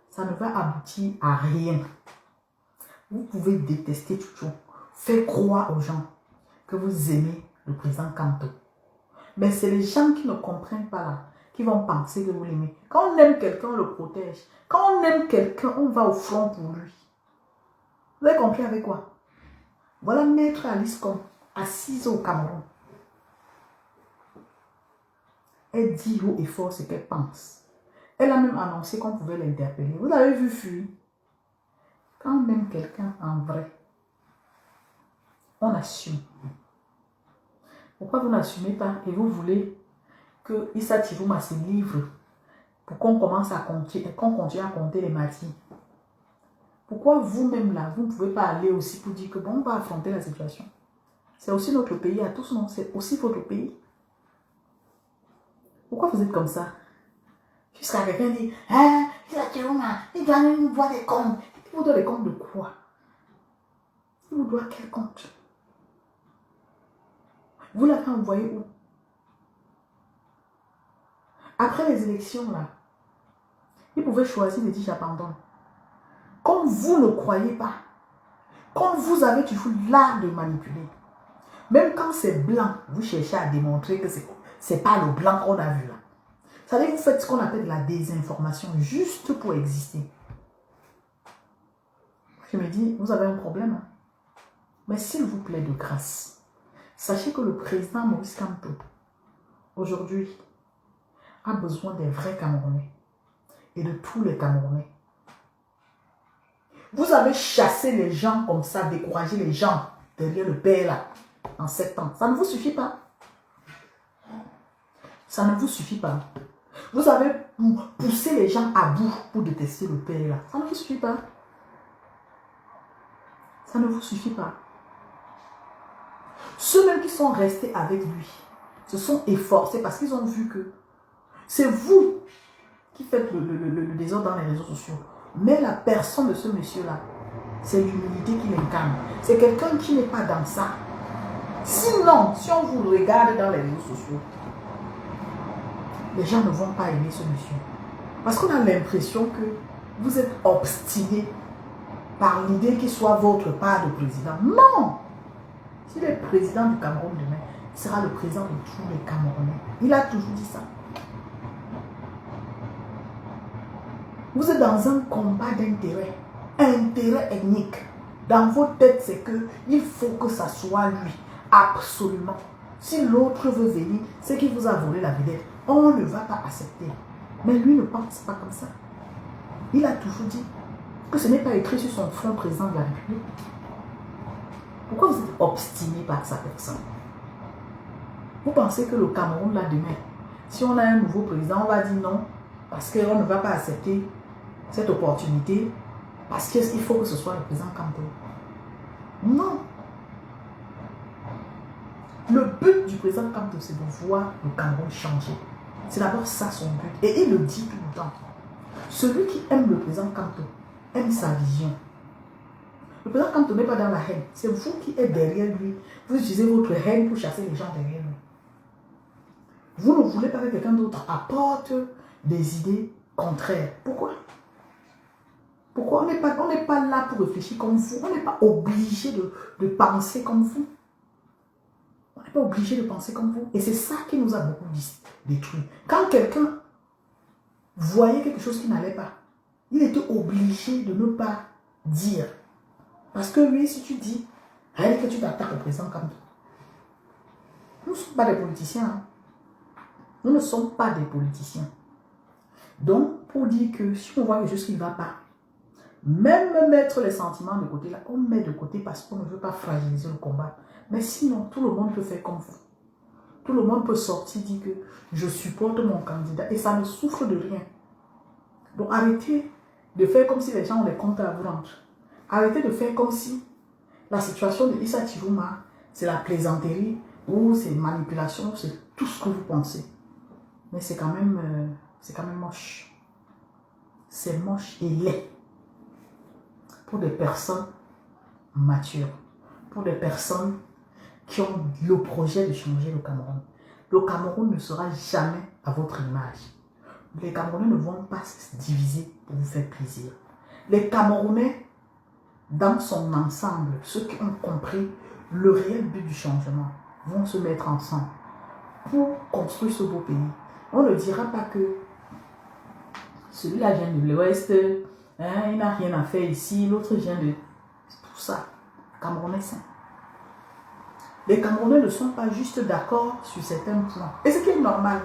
ça ne va aboutir à rien. Vous pouvez détester Chouchou, faire croire aux gens que vous aimez le président Kamto. Mais c'est les gens qui ne comprennent pas là, qui vont penser que vous l'aimez. Quand on aime quelqu'un, on le protège. Quand on aime quelqu'un, on va au front pour lui. Vous avez compris avec quoi? Voilà Maître Alice Com. assise au Cameroun. Elle dit haut et fort ce qu'elle pense. Elle a même annoncé qu'on pouvait l'interpeller. Vous avez vu fuir. Quand même quelqu'un en vrai, on assume. Pourquoi vous n'assumez pas et vous voulez que Issa Tivouma se livre pour qu'on commence à compter, qu'on continue à compter les martyrs? Pourquoi vous-même là, vous ne pouvez pas aller aussi pour dire que bon, on va affronter la situation? C'est aussi notre pays à tous, non? C'est aussi votre pays. Pourquoi vous êtes comme ça? Jusqu'à quelqu'un dit, hein, Issa Tivouma, il doit nous voir des comptes. Il vous doit des comptes de quoi? Il vous doit quel compte? Vous l'avez envoyé où? Après les élections, là, il pouvait choisir de dire j'abandonne. Comme vous ne croyez pas, comme vous avez toujours l'art de manipuler, même quand c'est blanc, vous cherchez à démontrer que c'est pas le blanc qu'on a vu là. Vous savez, vous faites ce qu'on appelle de la désinformation juste pour exister. Je me dis, vous avez un problème, hein? Mais s'il vous plaît de grâce, sachez que le président Maurice Kamto, aujourd'hui, a besoin des vrais Camerounais et de tous les Camerounais. Vous avez chassé les gens comme ça, découragé les gens derrière le père là, en 7 ans. Ça ne vous suffit pas. Ça ne vous suffit pas. Vous avez poussé les gens à bout pour détester le père là. Ça ne vous suffit pas. Ça ne vous suffit pas. Ceux-mêmes qui sont restés avec lui se sont efforcés parce qu'ils ont vu que c'est vous qui faites le désordre dans les réseaux sociaux. Mais la personne de ce monsieur-là, c'est l'humilité qu'il incarne. C'est quelqu'un qui n'est pas dans ça. Sinon, si on vous regarde dans les réseaux sociaux, les gens ne vont pas aimer ce monsieur. Parce qu'on a l'impression que vous êtes obstiné par l'idée qu'il soit votre part de président. Non! S'il est président du Cameroun demain, il sera le président de tous les Camerounais. Il a toujours dit ça. Vous êtes dans un combat d'intérêt, intérêt ethnique. Dans votre tête, c'est que il faut que ça soit lui, absolument. Si l'autre veut venir, c'est qu'il vous a volé la vedette. On ne va pas accepter. Mais lui ne pense pas comme ça. Il a toujours dit que ce n'est pas écrit sur son front président de la République. Pourquoi vous êtes obstiné par sa personne? Vous pensez que le Cameroun, là, demain, si on a un nouveau président, on va dire non, parce qu'on ne va pas accepter cette opportunité, parce qu'il faut que ce soit le président Kamto. Non. Le but du président Kamto, c'est de voir le Cameroun changer. C'est d'abord ça son but. Et il le dit tout le temps. Celui qui aime le président Kamto aime sa vision. Le président Kamto n'est pas dans la haine. C'est vous qui êtes derrière lui. Vous utilisez votre haine pour chasser les gens derrière lui. Vous ne voulez pas que quelqu'un d'autre apporte des idées contraires. Pourquoi? Pourquoi? On n'est pas là pour réfléchir comme vous. On n'est pas obligé de penser comme vous. On n'est pas obligé de penser comme vous. Et c'est ça qui nous a beaucoup détruit. Quand quelqu'un voyait quelque chose qui n'allait pas, il était obligé de ne pas dire. Parce que lui, si tu dis, allez que tu t'attaques au président Kamto. Nous ne sommes pas des politiciens. Hein. Nous ne sommes pas des politiciens. Donc, pour dire que si on voit quelque chose qui ne va pas, même mettre les sentiments de côté, là, on met de côté parce qu'on ne veut pas fragiliser le combat. Mais sinon, tout le monde peut faire comme vous. Tout le monde peut sortir, dire que je supporte mon candidat et ça ne souffre de rien. Donc, arrêtez de faire comme si les gens ont des comptes à vous rendre. Arrêtez de faire comme si la situation de Issa Tivouma, c'est la plaisanterie ou c'est manipulation, c'est tout ce que vous pensez. Mais c'est quand même moche. C'est moche et laid. Pour des personnes matures. Pour des personnes qui ont le projet de changer le Cameroun. Le Cameroun ne sera jamais à votre image. Les Camerounais ne vont pas se diviser pour vous faire plaisir. Les Camerounais, dans son ensemble, ceux qui ont compris le réel but du changement, vont se mettre ensemble pour construire ce beau pays. On ne dira pas que celui-là vient de l'Ouest, hein, il n'a rien à faire ici, l'autre vient de... Tout ça, Camerounais sain. Les Camerounais ne sont pas juste d'accord sur certains points. Et ce qui est normal.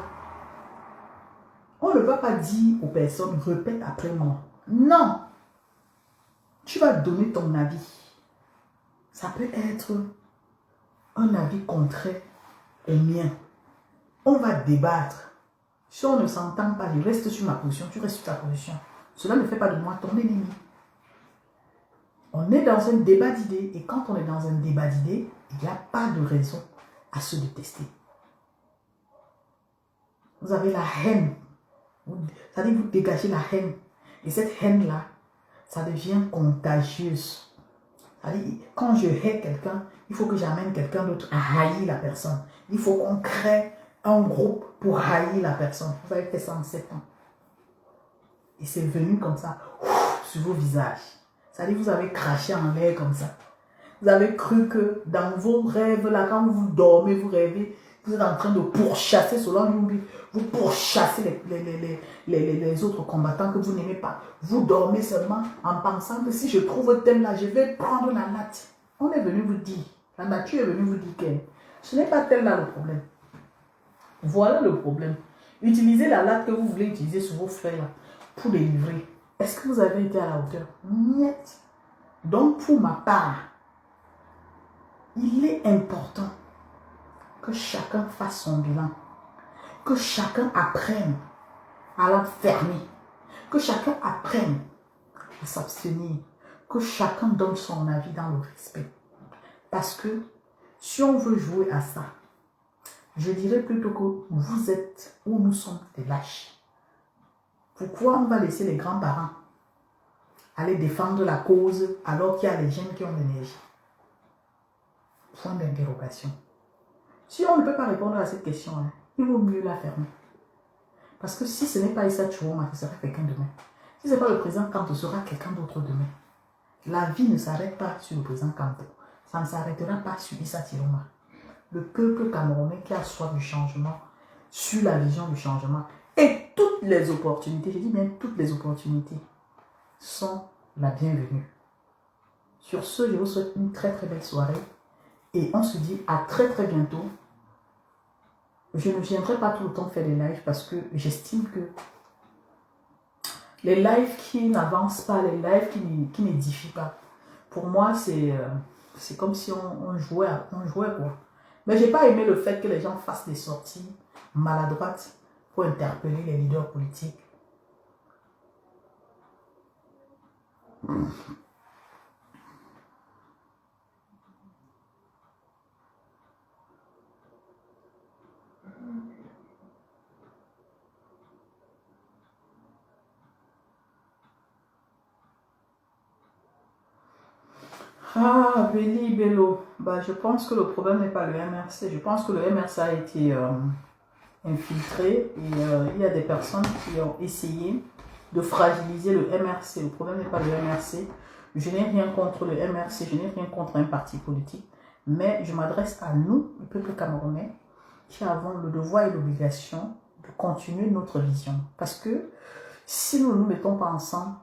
On ne va pas dire aux personnes, répète après moi. Non. Tu vas donner ton avis. Ça peut être un avis contraire au mien. On va débattre. Si on ne s'entend pas, je reste sur ma position, tu restes sur ta position. Cela ne fait pas de moi ton ennemi. On est dans un débat d'idées. Et quand on est dans un débat d'idées, il n'y a pas de raison à se détester. Vous avez la haine. C'est-à-dire que vous dégagez la haine. Et cette haine-là, ça devient contagieuse. C'est-à-dire, quand je hais quelqu'un, il faut que j'amène quelqu'un d'autre à haïr la personne. Il faut qu'on crée un groupe pour haïr la personne. Vous avez fait ça en 7 ans. Et c'est venu comme ça, sur vos visages. C'est-à-dire, vous avez craché en l'air comme ça. Vous avez cru que dans vos rêves, là, quand vous dormez, vous rêvez, vous êtes en train de pourchasser, selon vous pourchassez les autres combattants que vous n'aimez pas. Vous dormez seulement en pensant que si je trouve un thème là, je vais prendre la natte. On est venu vous dire, la nature est venue vous dire que ce n'est pas tel là le problème. Voilà le problème. Utilisez la latte que vous voulez utiliser sur vos frères là, pour les livrer. Est-ce que vous avez été à la hauteur? Niet. Donc pour ma part, il est important que chacun fasse son bilan, que chacun apprenne à l'enfermer, que chacun apprenne à s'abstenir, que chacun donne son avis dans le respect. Parce que si on veut jouer à ça, je dirais plutôt que vous êtes ou nous sommes des lâches. Pourquoi on va laisser les grands-parents aller défendre la cause alors qu'il y a des jeunes qui ont l'énergie? Point d'interrogation. Si on ne peut pas répondre à cette question, il vaut mieux la fermer. Parce que si ce n'est pas Issa Chouoma, ce sera quelqu'un demain. Si ce n'est pas le président Kanto, ce sera quelqu'un d'autre demain. La vie ne s'arrête pas sur le président Kanto. Ça ne s'arrêtera pas sur Issa Chouoma. Le peuple camerounais qui a soif du changement, sur la vision du changement, et toutes les opportunités, je dis bien toutes les opportunités, sont la bienvenue. Sur ce, je vous souhaite une très très belle soirée. Et on se dit à très très bientôt. Je ne viendrai pas tout le temps faire des lives parce que j'estime que les lives qui n'avancent pas, les lives qui n'édifient pas, pour moi c'est comme si on jouait quoi. Mais j'ai pas aimé le fait que les gens fassent des sorties maladroites pour interpeller les leaders politiques. Ah, Béli, Bello. Bah, je pense que le problème n'est pas le MRC. Je pense que le MRC a été infiltré et il y a des personnes qui ont essayé de fragiliser le MRC. Le problème n'est pas le MRC. Je n'ai rien contre le MRC, je n'ai rien contre un parti politique, mais je m'adresse à nous, le peuple camerounais, qui avons le devoir et l'obligation de continuer notre vision. Parce que si nous ne nous mettons pas ensemble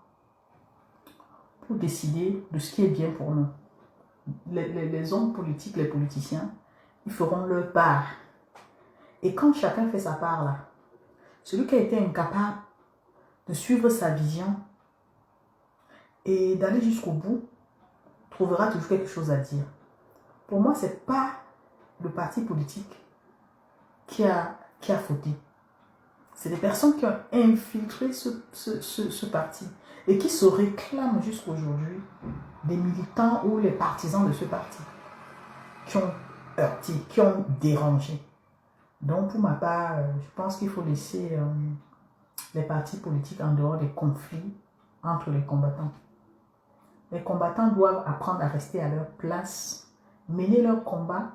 pour décider de ce qui est bien pour nous, les hommes politiques, les politiciens, ils feront leur part. Et quand chacun fait sa part là, celui qui a été incapable de suivre sa vision et d'aller jusqu'au bout, trouvera toujours quelque chose à dire. Pour moi, ce n'est pas le parti politique qui a fauté. C'est des personnes qui ont infiltré ce parti et qui se réclament jusqu'à aujourd'hui des militants ou les partisans de ce parti qui ont heurté, qui ont dérangé. Donc, pour ma part, je pense qu'il faut laisser les partis politiques en dehors des conflits entre les combattants. Les combattants doivent apprendre à rester à leur place, mener leur combat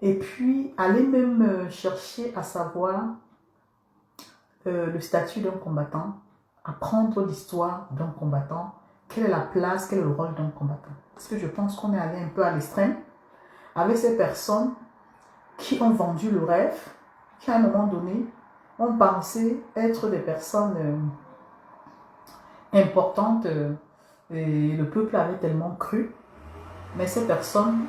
et puis aller même chercher à savoir le statut d'un combattant, apprendre l'histoire d'un combattant, quelle est la place, quel est le rôle d'un combattant. Parce que je pense qu'on est allé un peu à l'extrême avec ces personnes qui ont vendu le rêve, qui à un moment donné ont pensé être des personnes importantes et le peuple avait tellement cru. Mais ces personnes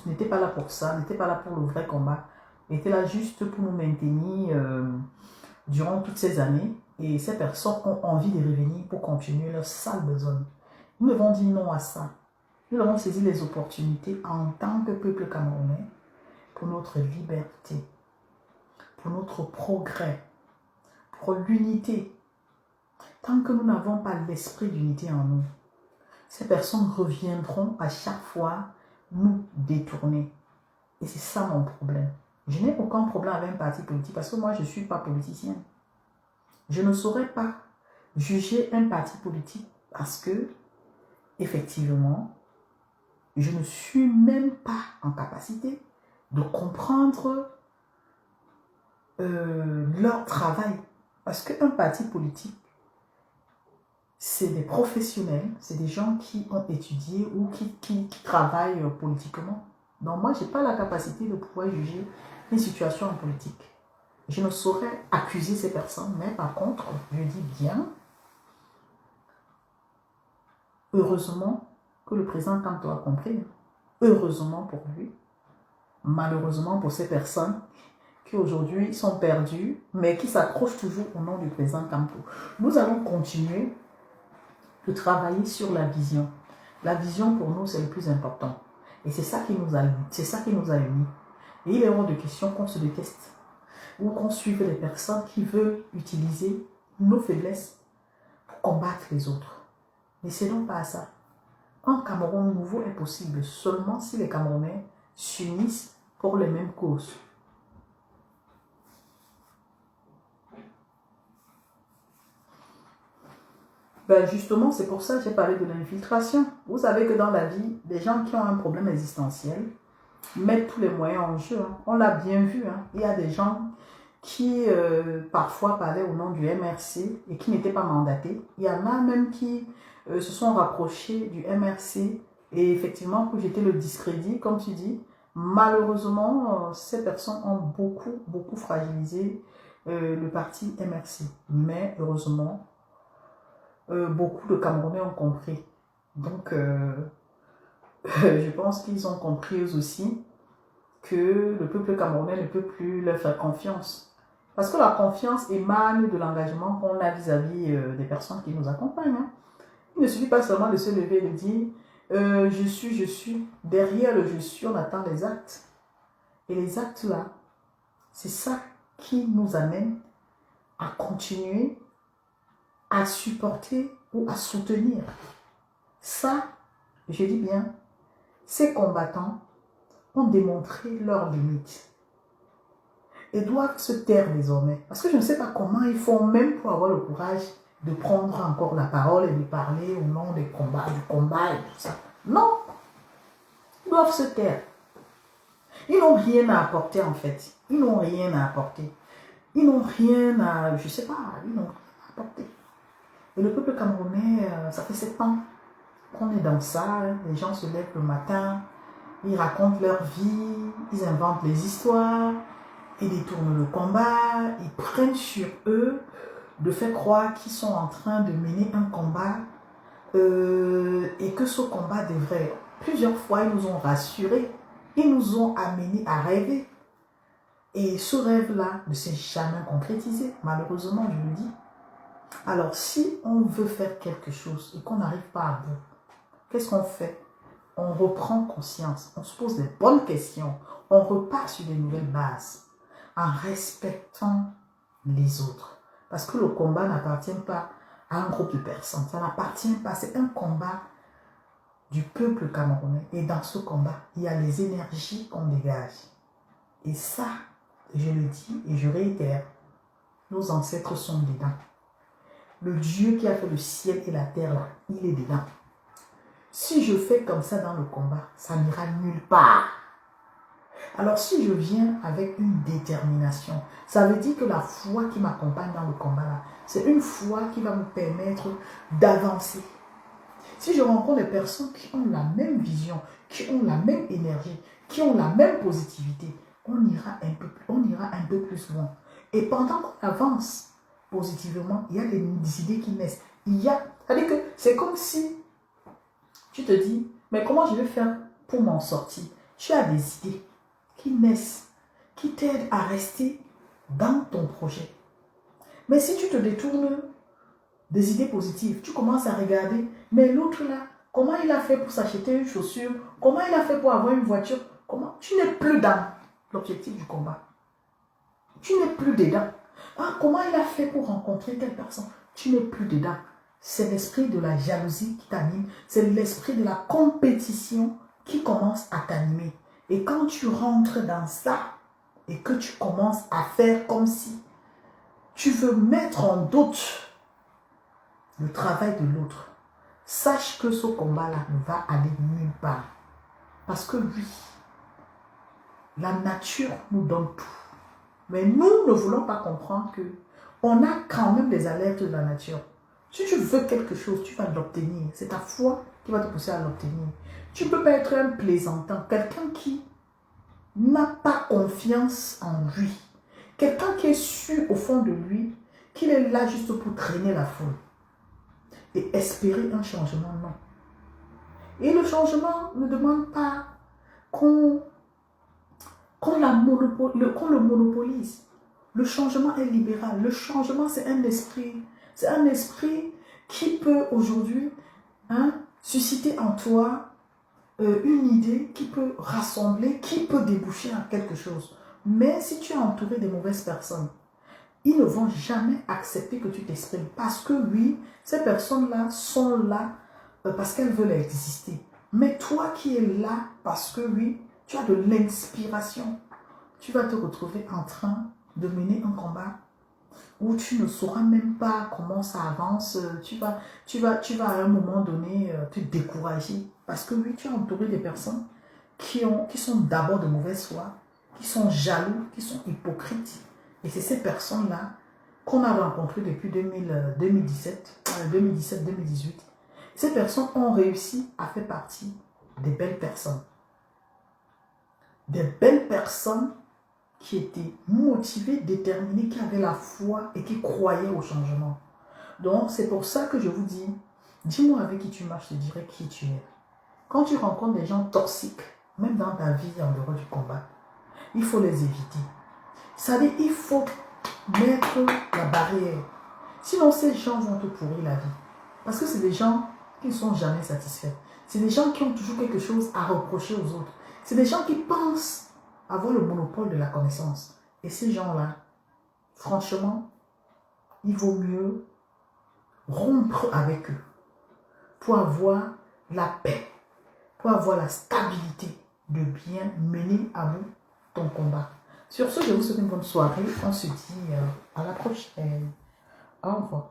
n'était pas là pour ça, n'était pas là pour le vrai combat. Il était là juste pour nous maintenir durant toutes ces années. Et ces personnes ont envie de revenir pour continuer leur sale besogne. Nous devons dire non à ça. Nous devons saisir les opportunités en tant que peuple camerounais pour notre liberté, pour notre progrès, pour l'unité. Tant que nous n'avons pas l'esprit d'unité en nous, ces personnes reviendront à chaque fois nous détourner. Et c'est ça mon problème. Je n'ai aucun problème avec un parti politique parce que moi, je ne suis pas politicien. Je ne saurais pas juger un parti politique parce que, effectivement, je ne suis même pas en capacité de comprendre leur travail. Parce qu'un parti politique, c'est des professionnels, c'est des gens qui ont étudié ou qui travaillent politiquement. Donc moi, je n'ai pas la capacité de pouvoir juger une situation en politique. Je ne saurais accuser ces personnes, mais par contre, je dis bien, heureusement que le président Kanto a compris, heureusement pour lui, malheureusement pour ces personnes qui aujourd'hui sont perdues, mais qui s'accrochent toujours au nom du président Kanto. Nous allons continuer de travailler sur la vision. La vision pour nous, c'est le plus important. Et c'est ça qui nous a unis. Et il est hors de question qu'on se déteste ou qu'on suive les personnes qui veulent utiliser nos faiblesses pour combattre les autres. Ne cédons pas à ça. Un Cameroun nouveau est possible seulement si les Camerounais s'unissent pour les mêmes causes. Ben justement, c'est pour ça que j'ai parlé de l'infiltration. Vous savez que dans la vie, les gens qui ont un problème existentiel mettent tous les moyens en jeu. On l'a bien vu. Il y a des gens qui parfois parlaient au nom du MRC et qui n'étaient pas mandatés. Il y en a même qui se sont rapprochés du MRC et effectivement, pour jeter le discrédit, comme tu dis, malheureusement, ces personnes ont beaucoup fragilisé le parti MRC. Mais heureusement, beaucoup de Camerounais ont compris. Donc, je pense qu'ils ont compris eux aussi que le peuple camerounais ne peut plus leur faire confiance. Parce que la confiance émane de l'engagement qu'on a vis-à-vis des personnes qui nous accompagnent. Il ne suffit pas seulement de se lever et de dire je suis. Derrière le je suis, on attend les actes. Et les actes là, c'est ça qui nous amène à continuer à supporter ou à soutenir. Ça, je dis bien, ces combattants ont démontré leurs limites et doivent se taire désormais. Parce que je ne sais pas comment ils font même pour avoir le courage de prendre encore la parole et de parler au nom des combats, du combat et tout ça. Non, ils doivent se taire. Ils n'ont rien à apporter en fait. Ils n'ont rien à apporter. Ils n'ont rien à, je sais pas, ils n'ont rien à apporter. Et le peuple camerounais, ça fait 7 ans qu'on est dans ça. Les gens se lèvent le matin, ils racontent leur vie, ils inventent les histoires, ils détournent le combat, ils prennent sur eux de faire croire qu'ils sont en train de mener un combat et que ce combat devrait. Plusieurs fois, ils nous ont rassurés, ils nous ont amenés à rêver. Et ce rêve-là ne s'est jamais concrétisé, malheureusement, je le dis. Alors, si on veut faire quelque chose et qu'on n'arrive pas à bout, qu'est-ce qu'on fait? On reprend conscience, on se pose des bonnes questions, on repart sur de nouvelles bases, en respectant les autres. Parce que le combat n'appartient pas à un groupe de personnes, ça n'appartient pas, c'est un combat du peuple camerounais. Et dans ce combat, il y a les énergies qu'on dégage. Et ça, je le dis et je réitère, nos ancêtres sont dedans. Le Dieu qui a fait le ciel et la terre, là, il est dedans. Si je fais comme ça dans le combat, ça n'ira nulle part. Alors si je viens avec une détermination, ça veut dire que la foi qui m'accompagne dans le combat, là, c'est une foi qui va me permettre d'avancer. Si je rencontre des personnes qui ont la même vision, qui ont la même énergie, qui ont la même positivité, on ira un peu plus loin. Et pendant qu'on avance positivement, il y a des idées qui naissent. C'est-à-dire que c'est comme si tu te dis, mais comment je vais faire pour m'en sortir? tu as des idées qui naissent, qui t'aident à rester dans ton projet. Mais si tu te détournes des idées positives, tu commences à regarder, mais l'autre là, comment il a fait pour s'acheter une chaussure? Comment il a fait pour avoir une voiture? Comment? Tu n'es plus dans l'objectif du combat. Tu n'es plus dedans. Ah, comment il a fait pour rencontrer telle personne? Tu n'es plus dedans. C'est l'esprit de la jalousie qui t'anime. C'est l'esprit de la compétition qui commence à t'animer. Et quand tu rentres dans ça et que tu commences à faire comme si tu veux mettre en doute le travail de l'autre, sache que ce combat-là ne va aller nulle part. Parce que oui, la nature nous donne tout. Mais nous ne voulons pas comprendre que on a quand même des alertes de la nature. Si tu veux quelque chose, tu vas l'obtenir. C'est ta foi qui va te pousser à l'obtenir. Tu ne peux pas être un plaisantin, quelqu'un qui n'a pas confiance en lui. Quelqu'un qui est sûr au fond de lui qu'il est là juste pour traîner la foule. Et espérer un changement, non. Et le changement ne demande pas qu'on le monopolise. Le changement est libéral. Le changement, c'est un esprit. C'est un esprit qui peut aujourd'hui susciter en toi une idée qui peut rassembler, qui peut déboucher en quelque chose. Mais si tu es entouré de mauvaises personnes, ils ne vont jamais accepter que tu t'exprimes. Parce que oui, ces personnes-là sont là parce qu'elles veulent exister. Mais toi qui es là parce que oui, tu as de l'inspiration, tu vas te retrouver en train de mener un combat où tu ne sauras même pas comment ça avance. Tu vas à un moment donné te décourager. Parce que oui, tu es entouré de personnes qui sont d'abord de mauvaise foi, qui sont jaloux, qui sont hypocrites. Et c'est ces personnes-là qu'on a rencontrées depuis 2017-2018. Ces personnes ont réussi à faire partie des belles personnes. Des belles personnes qui étaient motivées, déterminées, qui avaient la foi et qui croyaient au changement. Donc, c'est pour ça que je vous dis, dis-moi avec qui tu marches, je te dirai qui tu es. Quand tu rencontres des gens toxiques, même dans ta vie en dehors du combat, il faut les éviter. C'est-à-dire, il faut mettre la barrière. Sinon, ces gens vont te pourrir la vie. Parce que c'est des gens qui ne sont jamais satisfaits. C'est des gens qui ont toujours quelque chose à reprocher aux autres. C'est des gens qui pensent avoir le monopole de la connaissance. Et ces gens-là, franchement, il vaut mieux rompre avec eux pour avoir la paix, pour avoir la stabilité de bien mener à bout ton combat. Sur ce, je vous souhaite une bonne soirée. On se dit à la prochaine. Au revoir.